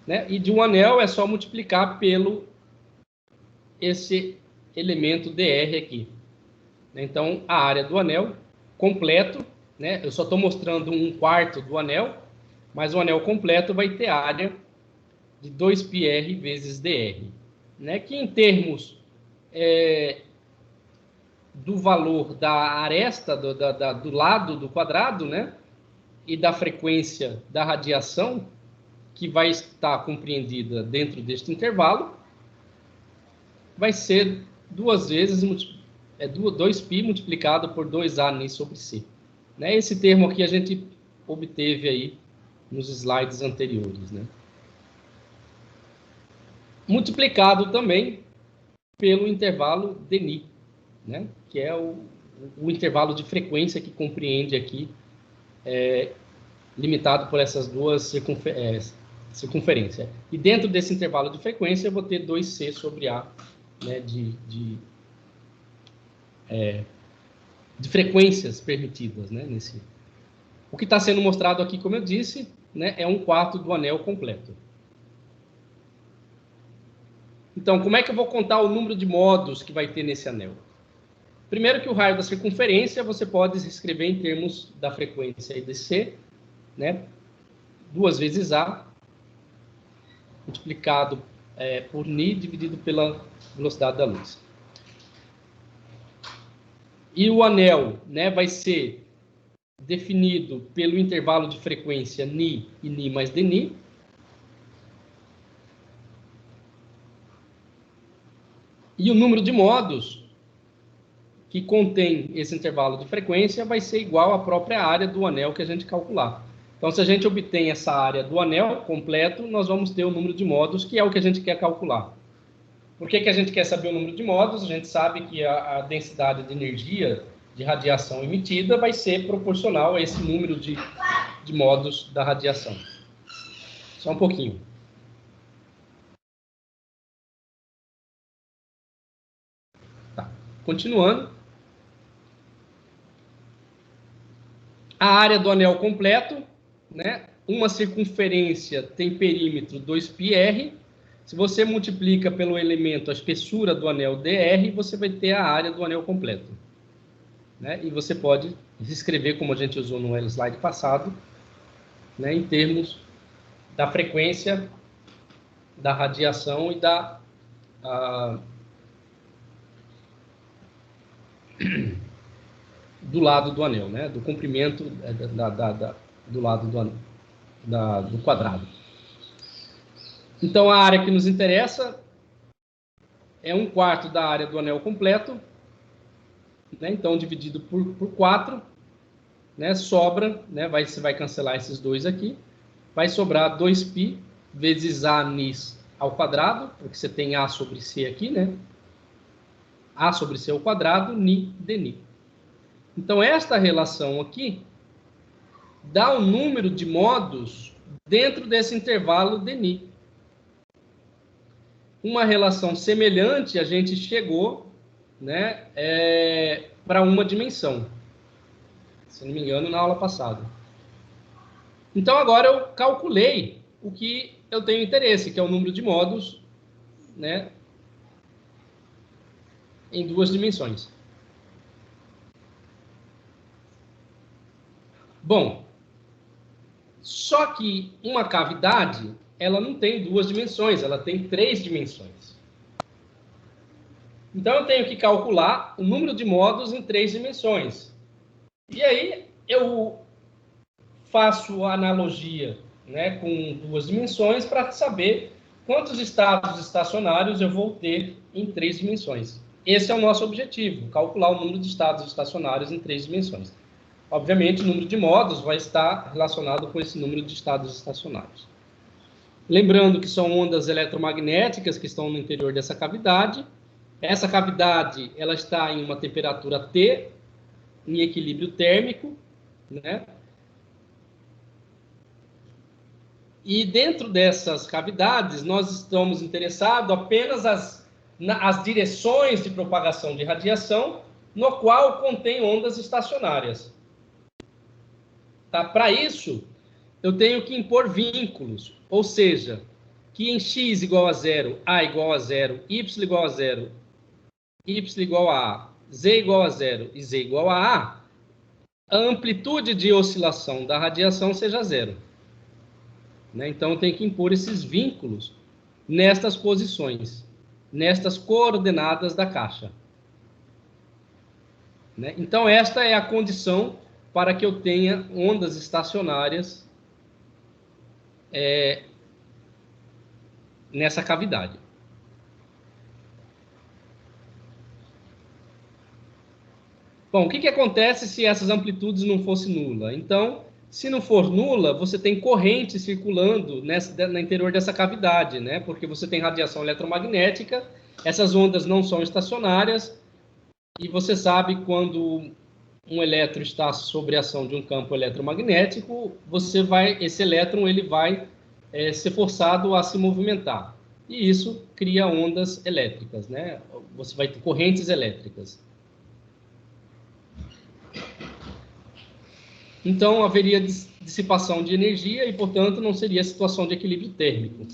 A: né, e de um anel é só multiplicar pelo esse elemento dr aqui. Então, a área do anel completo, né, eu só estou mostrando 1/4 do anel, mas o anel completo vai ter área de 2πr vezes dr, né? Que em termos do valor da aresta, do lado do quadrado, né? E da frequência da radiação, que vai estar compreendida dentro deste intervalo, vai ser 2π multiplicado por 2A sobre C. Né? Esse termo aqui a gente obteve aí nos slides anteriores, né? Multiplicado também pelo intervalo Dni, né? Que é o intervalo de frequência que compreende aqui, limitado por essas duas circunferências. E dentro desse intervalo de frequência eu vou ter 2C sobre A, né? de frequências permitidas, né? O que está sendo mostrado aqui, como eu disse, né? É 1/4 do anel completo. Então, como é que eu vou contar o número de modos que vai ter nesse anel? Primeiro que o raio da circunferência você pode escrever em termos da frequência de C, né? 2 vezes A, multiplicado por Ni, dividido pela velocidade da luz. E o anel, né, vai ser definido pelo intervalo de frequência Ni e Ni mais Dni. E o número de modos que contém esse intervalo de frequência vai ser igual à própria área do anel que a gente calcular. Então, se a gente obtém essa área do anel completo, nós vamos ter o número de modos, que é o que a gente quer calcular. Por que a gente quer saber o número de modos? A gente sabe que a densidade de energia de radiação emitida vai ser proporcional a esse número de modos da radiação. Só um pouquinho. Tá. Continuando. A área do anel completo, né? Uma circunferência tem perímetro 2πr. Se você multiplica pelo elemento a espessura do anel dr, você vai ter a área do anel completo. Né? E você pode escrever, como a gente usou no slide passado, né? Em termos da frequência da radiação e do lado do anel, né? Do comprimento do lado do anel, do quadrado. Então, a área que nos interessa é 1/4 da área do anel completo, né? Então, dividido por 4, né? Sobra, né? Você vai cancelar esses dois aqui, vai sobrar 2π vezes A nis ao quadrado, porque você tem A sobre C aqui, né? A sobre C ao quadrado, ni dni. Então, esta relação aqui dá o número de modos dentro desse intervalo dni. Uma relação semelhante a gente chegou, né, para uma dimensão. Se não me engano, na aula passada. Então, agora eu calculei o que eu tenho interesse, que é o número de modos, né, em 2 dimensões. Bom, só que uma cavidade, ela não tem 2 dimensões, ela tem 3 dimensões. Então, eu tenho que calcular o número de modos em 3 dimensões. E aí, eu faço a analogia, né, com 2 dimensões para saber quantos estados estacionários eu vou ter em 3 dimensões. Esse é o nosso objetivo, calcular o número de estados estacionários em 3 dimensões. Obviamente, o número de modos vai estar relacionado com esse número de estados estacionários. Lembrando que são ondas eletromagnéticas que estão no interior dessa cavidade. Essa cavidade ela está em uma temperatura T, em equilíbrio térmico, né? E dentro dessas cavidades, nós estamos interessados apenas as direções de propagação de radiação, no qual contém ondas estacionárias. Tá? Para isso, eu tenho que impor vínculos, ou seja, que em x igual a 0, a igual a 0, y igual a 0, y igual a A, z igual a 0 e z igual a a amplitude de oscilação da radiação seja 0. Né? Então, eu tenho que impor esses vínculos nestas posições, nestas coordenadas da caixa. Né? Então, esta é a condição para que eu tenha ondas estacionárias nessa cavidade. Bom, o que acontece se essas amplitudes não fossem nulas? Então, se não for nula, você tem corrente circulando no interior dessa cavidade, né? Porque você tem radiação eletromagnética, essas ondas não são estacionárias, e você sabe quando um elétron está sob a ação de um campo eletromagnético, esse elétron ele vai ser forçado a se movimentar. E isso cria ondas elétricas, né? Você vai ter correntes elétricas. Então, haveria dissipação de energia e, portanto, não seria situação de equilíbrio térmico.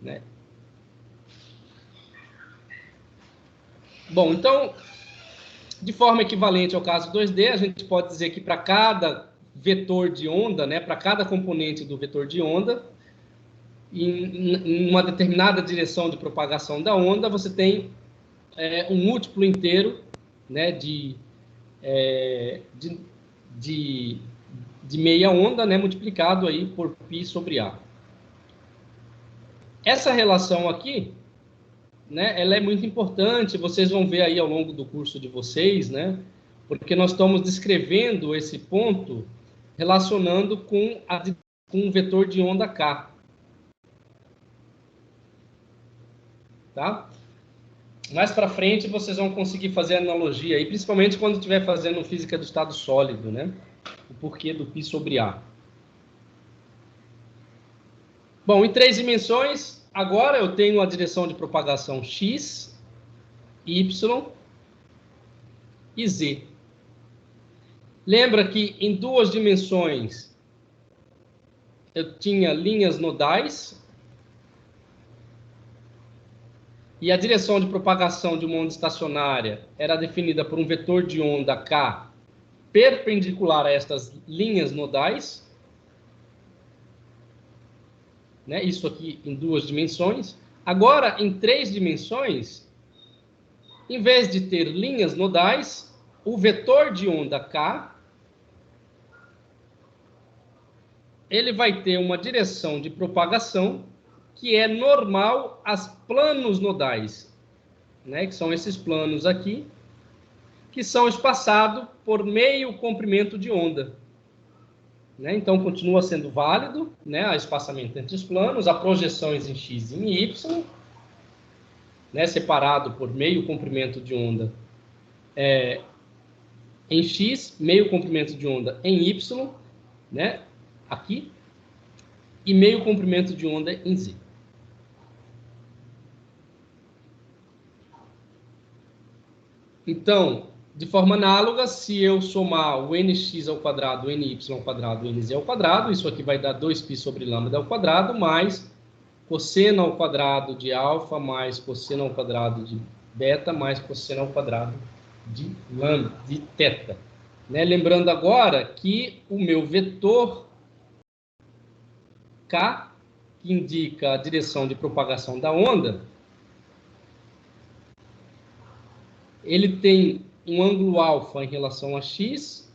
A: Né? Bom, então, de forma equivalente ao caso 2D, a gente pode dizer que para cada vetor de onda, né, para cada componente do vetor de onda, em uma determinada direção de propagação da onda, você tem um múltiplo inteiro, né, de meia onda, né, multiplicado aí por π sobre A. Essa relação aqui, né, ela é muito importante, vocês vão ver aí ao longo do curso de vocês, né, porque nós estamos descrevendo esse ponto relacionando com um vetor de onda K. Tá? Mais para frente vocês vão conseguir fazer analogia, aí, principalmente quando estiver fazendo física do estado sólido, né? O porquê do π sobre A. Bom, em 3 dimensões, agora eu tenho a direção de propagação x, y e z. Lembra que em 2 dimensões eu tinha linhas nodais, e a direção de propagação de uma onda estacionária era definida por um vetor de onda K perpendicular a estas linhas nodais. né? Isso aqui em 2 dimensões. Agora, em 3 dimensões, em vez de ter linhas nodais, o vetor de onda K, ele vai ter uma direção de propagação que é normal às planos nodais, né? Que são esses planos aqui, que são espaçados por meio comprimento de onda. Né? Então, continua sendo válido, né, o espaçamento entre os planos, as projeções em x e em y, né, separado por meio comprimento de onda em x, meio comprimento de onda em y, né, aqui, e meio comprimento de onda em z. Então, de forma análoga, se eu somar o nx ao quadrado, o ny ao quadrado, o nz ao quadrado, isso aqui vai dar 2π sobre lambda ao quadrado, mais cosseno ao quadrado de alfa, mais cosseno ao quadrado de beta, mais cosseno ao quadrado de lambda, de θ. Né? Lembrando agora que o meu vetor K, que indica a direção de propagação da onda, ele tem um ângulo alfa em relação a x,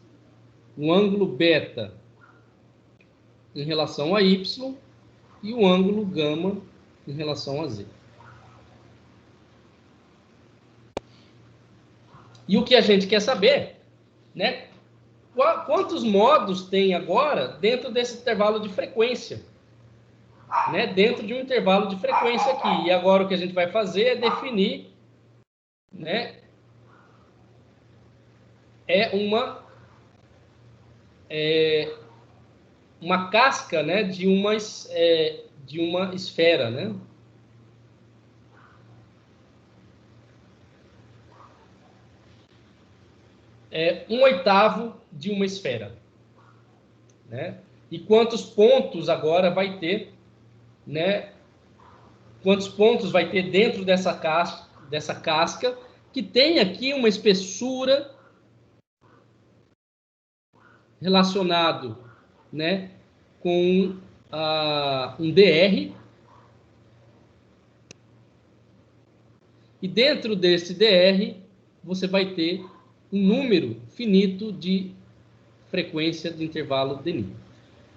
A: um ângulo beta em relação a y e o ângulo gama em relação a z. E o que a gente quer saber, né? Quantos modos tem agora dentro desse intervalo de frequência? Né? Dentro de um intervalo de frequência aqui. E agora o que a gente vai fazer é definir, né? Uma casca, né, de uma esfera, né? Um oitavo de uma esfera, né? E quantos pontos agora vai ter, né? Quantos pontos vai ter dentro dessa casca que tem aqui uma espessura relacionado, né, com um dr, e dentro desse dr você vai ter um número finito de frequência de intervalo dni.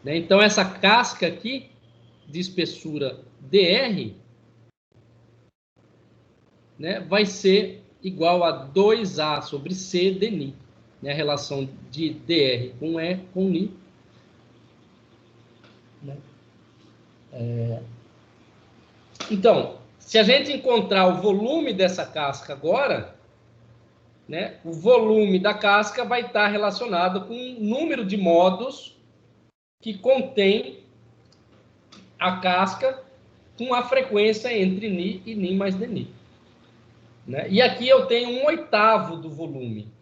A: Né? Então essa casca aqui de espessura dr, né, vai ser igual a 2a sobre c dni. Né, a relação de dr com E com Ni. Né? Então, se a gente encontrar o volume dessa casca agora, né, o volume da casca vai estar relacionado com o número de modos que contém a casca com a frequência entre Ni e Ni mais Dni. Né? E aqui eu tenho um oitavo do volume.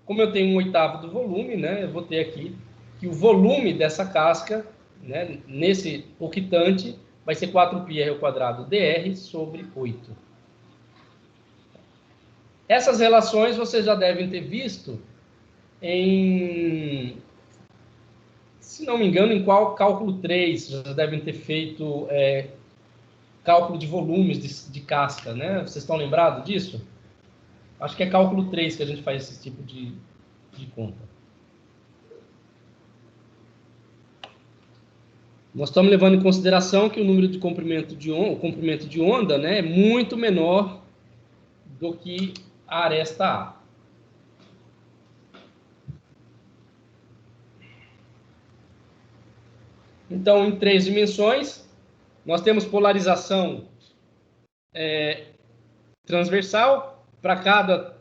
A: Como eu tenho um oitavo do volume, né, eu vou ter aqui que o volume dessa casca, né, nesse octante, vai ser 4πr ao quadrado dr sobre 8. Essas relações vocês já devem ter visto em, se não me engano, em qual cálculo 3, já devem ter feito cálculo de volumes de casca, né? Vocês estão lembrados disso? Acho que é cálculo 3 que a gente faz esse tipo de conta. Nós estamos levando em consideração que o número de comprimento de onda, né, é muito menor do que a aresta A. Então, em 3 dimensões, nós temos polarização transversal. Para cada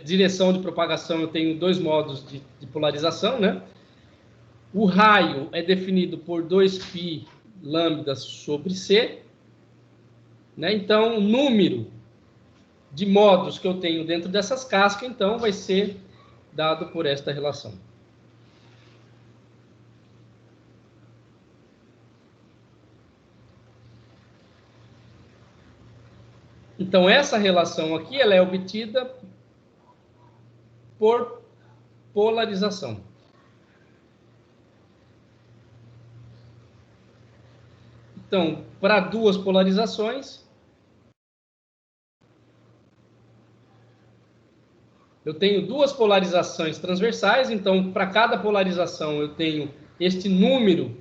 A: direção de propagação, eu tenho 2 modos de polarização, né? O raio é definido por 2π lambda sobre c. Né? Então, o número de modos que eu tenho dentro dessas cascas, então, vai ser dado por esta relação. Então, essa relação aqui, ela é obtida por polarização. Então, para duas polarizações, eu tenho duas polarizações transversais, então, para cada polarização eu tenho este número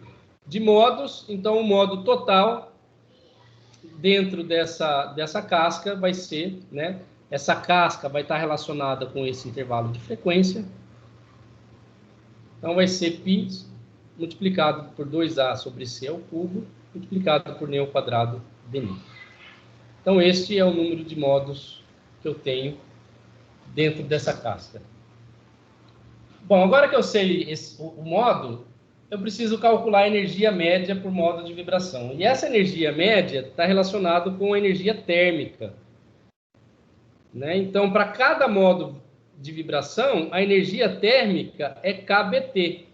A: de modos, então o modo total dentro dessa casca vai ser, né? Essa casca vai estar relacionada com esse intervalo de frequência. Então vai ser π multiplicado por 2a sobre c ao cubo, multiplicado por νao quadrado dν. Então este é o número de modos que eu tenho dentro dessa casca. Bom, agora que eu sei o modo, eu preciso calcular a energia média por modo de vibração. E essa energia média está relacionada com a energia térmica, né? Então, para cada modo de vibração, a energia térmica é kBT,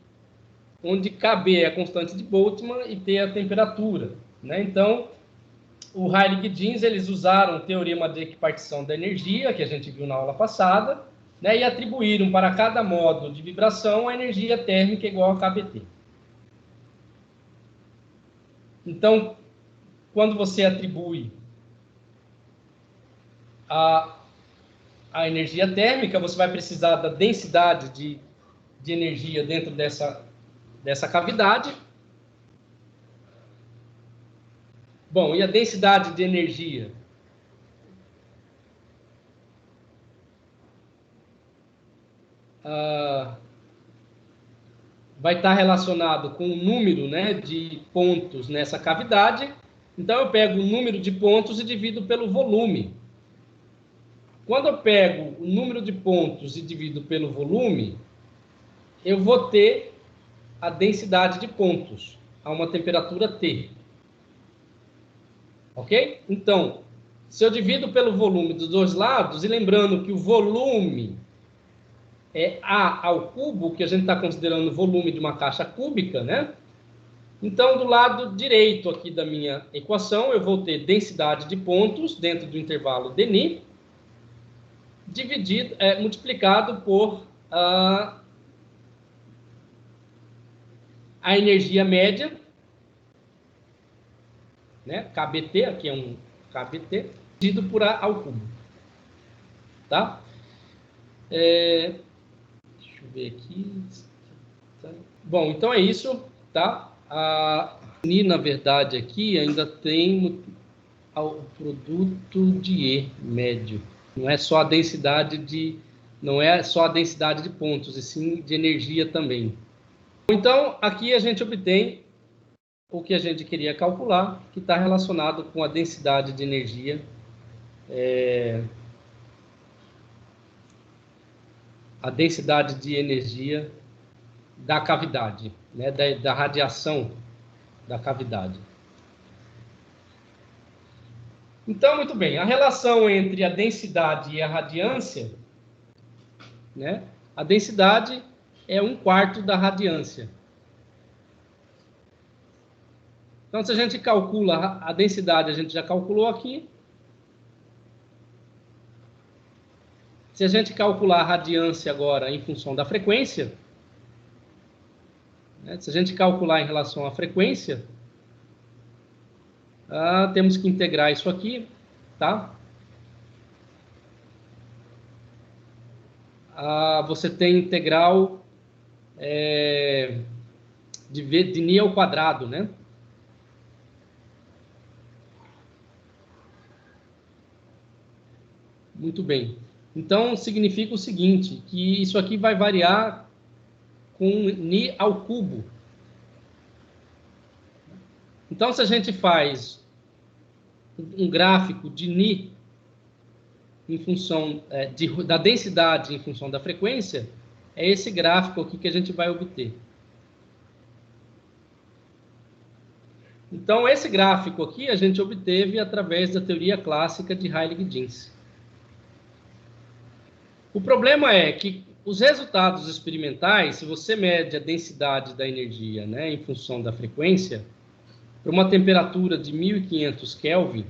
A: onde Kb é a constante de Boltzmann e T é a temperatura, né? Então, o Heilig e Jeans, eles usaram o teorema de equipartição da energia, que a gente viu na aula passada, né? E atribuíram para cada modo de vibração a energia térmica igual a kBT. Então, quando você atribui a energia térmica, você vai precisar da densidade de energia dentro dessa cavidade. Bom, e a densidade de energia? Vai estar relacionado com o número, né, de pontos nessa cavidade. Então, eu pego o número de pontos e divido pelo volume. Quando eu pego o número de pontos e divido pelo volume, eu vou ter a densidade de pontos a uma temperatura T. Ok? Então, se eu divido pelo volume dos dois lados, e lembrando que o volume é A ao cubo, que a gente está considerando o volume de uma caixa cúbica, né? Então, do lado direito aqui da minha equação, eu vou ter densidade de pontos dentro do intervalo dν, multiplicado por a energia média, né? kBT, aqui é um kBT, dividido por A ao cubo. Tá? Deixa eu ver aqui. Bom, então é isso, tá? E, na verdade, aqui ainda tem o produto de E médio. Não é só a densidade de pontos, e sim de energia também. Então, aqui a gente obtém o que a gente queria calcular, que está relacionado com a densidade de energia, a densidade de energia da cavidade, né, da radiação da cavidade. Então, muito bem, a relação entre a densidade e a radiância, né, a densidade é 1/4 da radiância. Então, se a gente calcula a densidade, a gente já calculou aqui. Se a gente calcular a radiância agora em função da frequência, né, se a gente calcular em relação à frequência, temos que integrar isso aqui, tá? Você tem integral de νi ao quadrado, né? Muito bem. Então, significa o seguinte, que isso aqui vai variar com νi ao cubo. Então, se a gente faz um gráfico de νi em função da densidade em função da frequência, é esse gráfico aqui que a gente vai obter. Então, esse gráfico aqui a gente obteve através da teoria clássica de Heilig e Jeans. O problema é que os resultados experimentais, se você mede a densidade da energia, né, em função da frequência, para uma temperatura de 1500 Kelvin,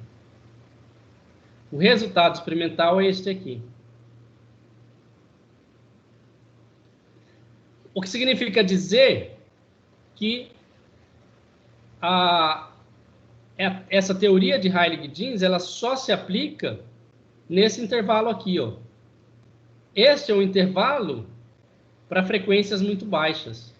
A: o resultado experimental é este aqui. O que significa dizer que essa teoria de Heilig-Jeans, ela só se aplica nesse intervalo aqui, ó. Este é um intervalo para frequências muito baixas.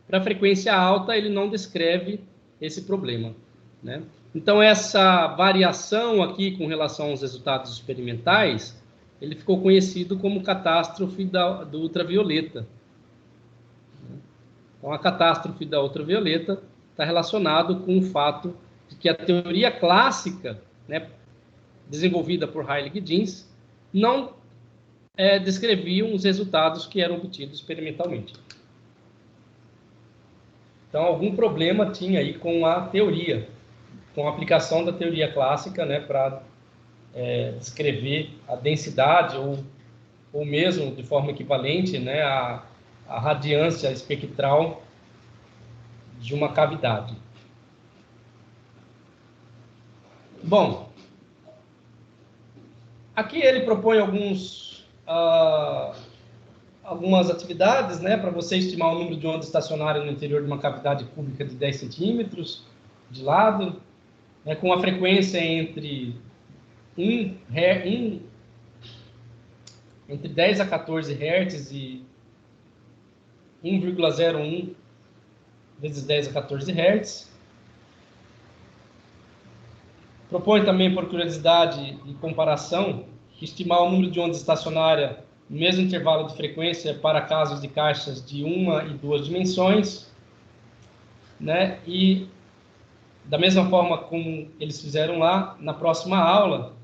A: Para frequência alta, ele não descreve esse problema, né? Então, essa variação aqui com relação aos resultados experimentais, ele ficou conhecido como catástrofe do ultravioleta. Então, a catástrofe da ultravioleta está relacionado com o fato de que a teoria clássica, né, desenvolvida por Heilig-Jeans, não descrevia os resultados que eram obtidos experimentalmente. Então, algum problema tinha aí com a teoria, com a aplicação da teoria clássica, né, para descrever a densidade ou mesmo de forma equivalente, né, a radiância espectral de uma cavidade. Bom, aqui ele propõe algumas atividades, né, para você estimar o número de ondas estacionárias no interior de uma cavidade cúbica de 10 centímetros de lado, né, com a frequência entre 10 a 14 Hz e 1,01 vezes 10 a 14 Hz. Propõe também, por curiosidade e comparação, estimar o número de ondas estacionárias no mesmo intervalo de frequência para casos de caixas de 1 e 2 dimensões, né? E, da mesma forma como eles fizeram lá, na próxima aula,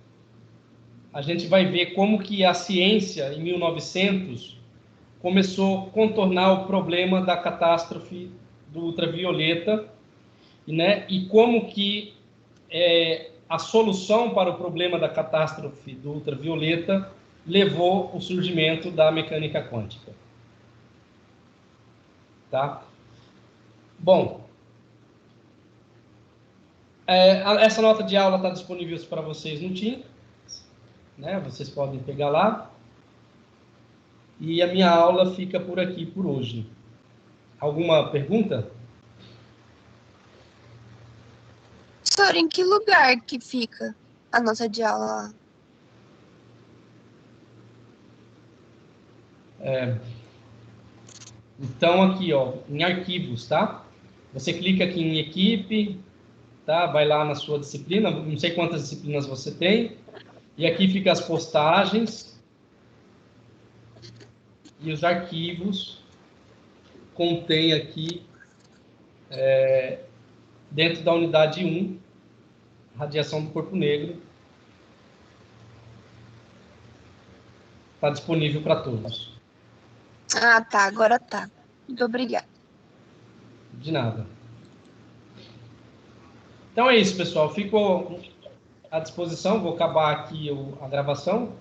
A: a gente vai ver como que a ciência, em 1900, começou a contornar o problema da catástrofe do ultravioleta, né? E como que a solução para o problema da catástrofe do ultravioleta levou ao surgimento da mecânica quântica. Tá? Bom, essa nota de aula está disponível para vocês no Teams, né? Vocês podem pegar lá. E a minha aula fica por aqui por hoje. Alguma pergunta?
D: Professor, em que lugar que fica a nota de aula lá?
A: Então, aqui, ó, em arquivos, tá? Você clica aqui em equipe, tá? Vai lá na sua disciplina, não sei quantas disciplinas você tem, e aqui fica as postagens e os arquivos contém aqui, dentro da unidade 1, radiação do corpo negro, está disponível para todos.
D: Ah, tá, agora tá. Muito obrigada.
A: De nada. Então é isso, pessoal. Fico à disposição. Vou acabar aqui a gravação.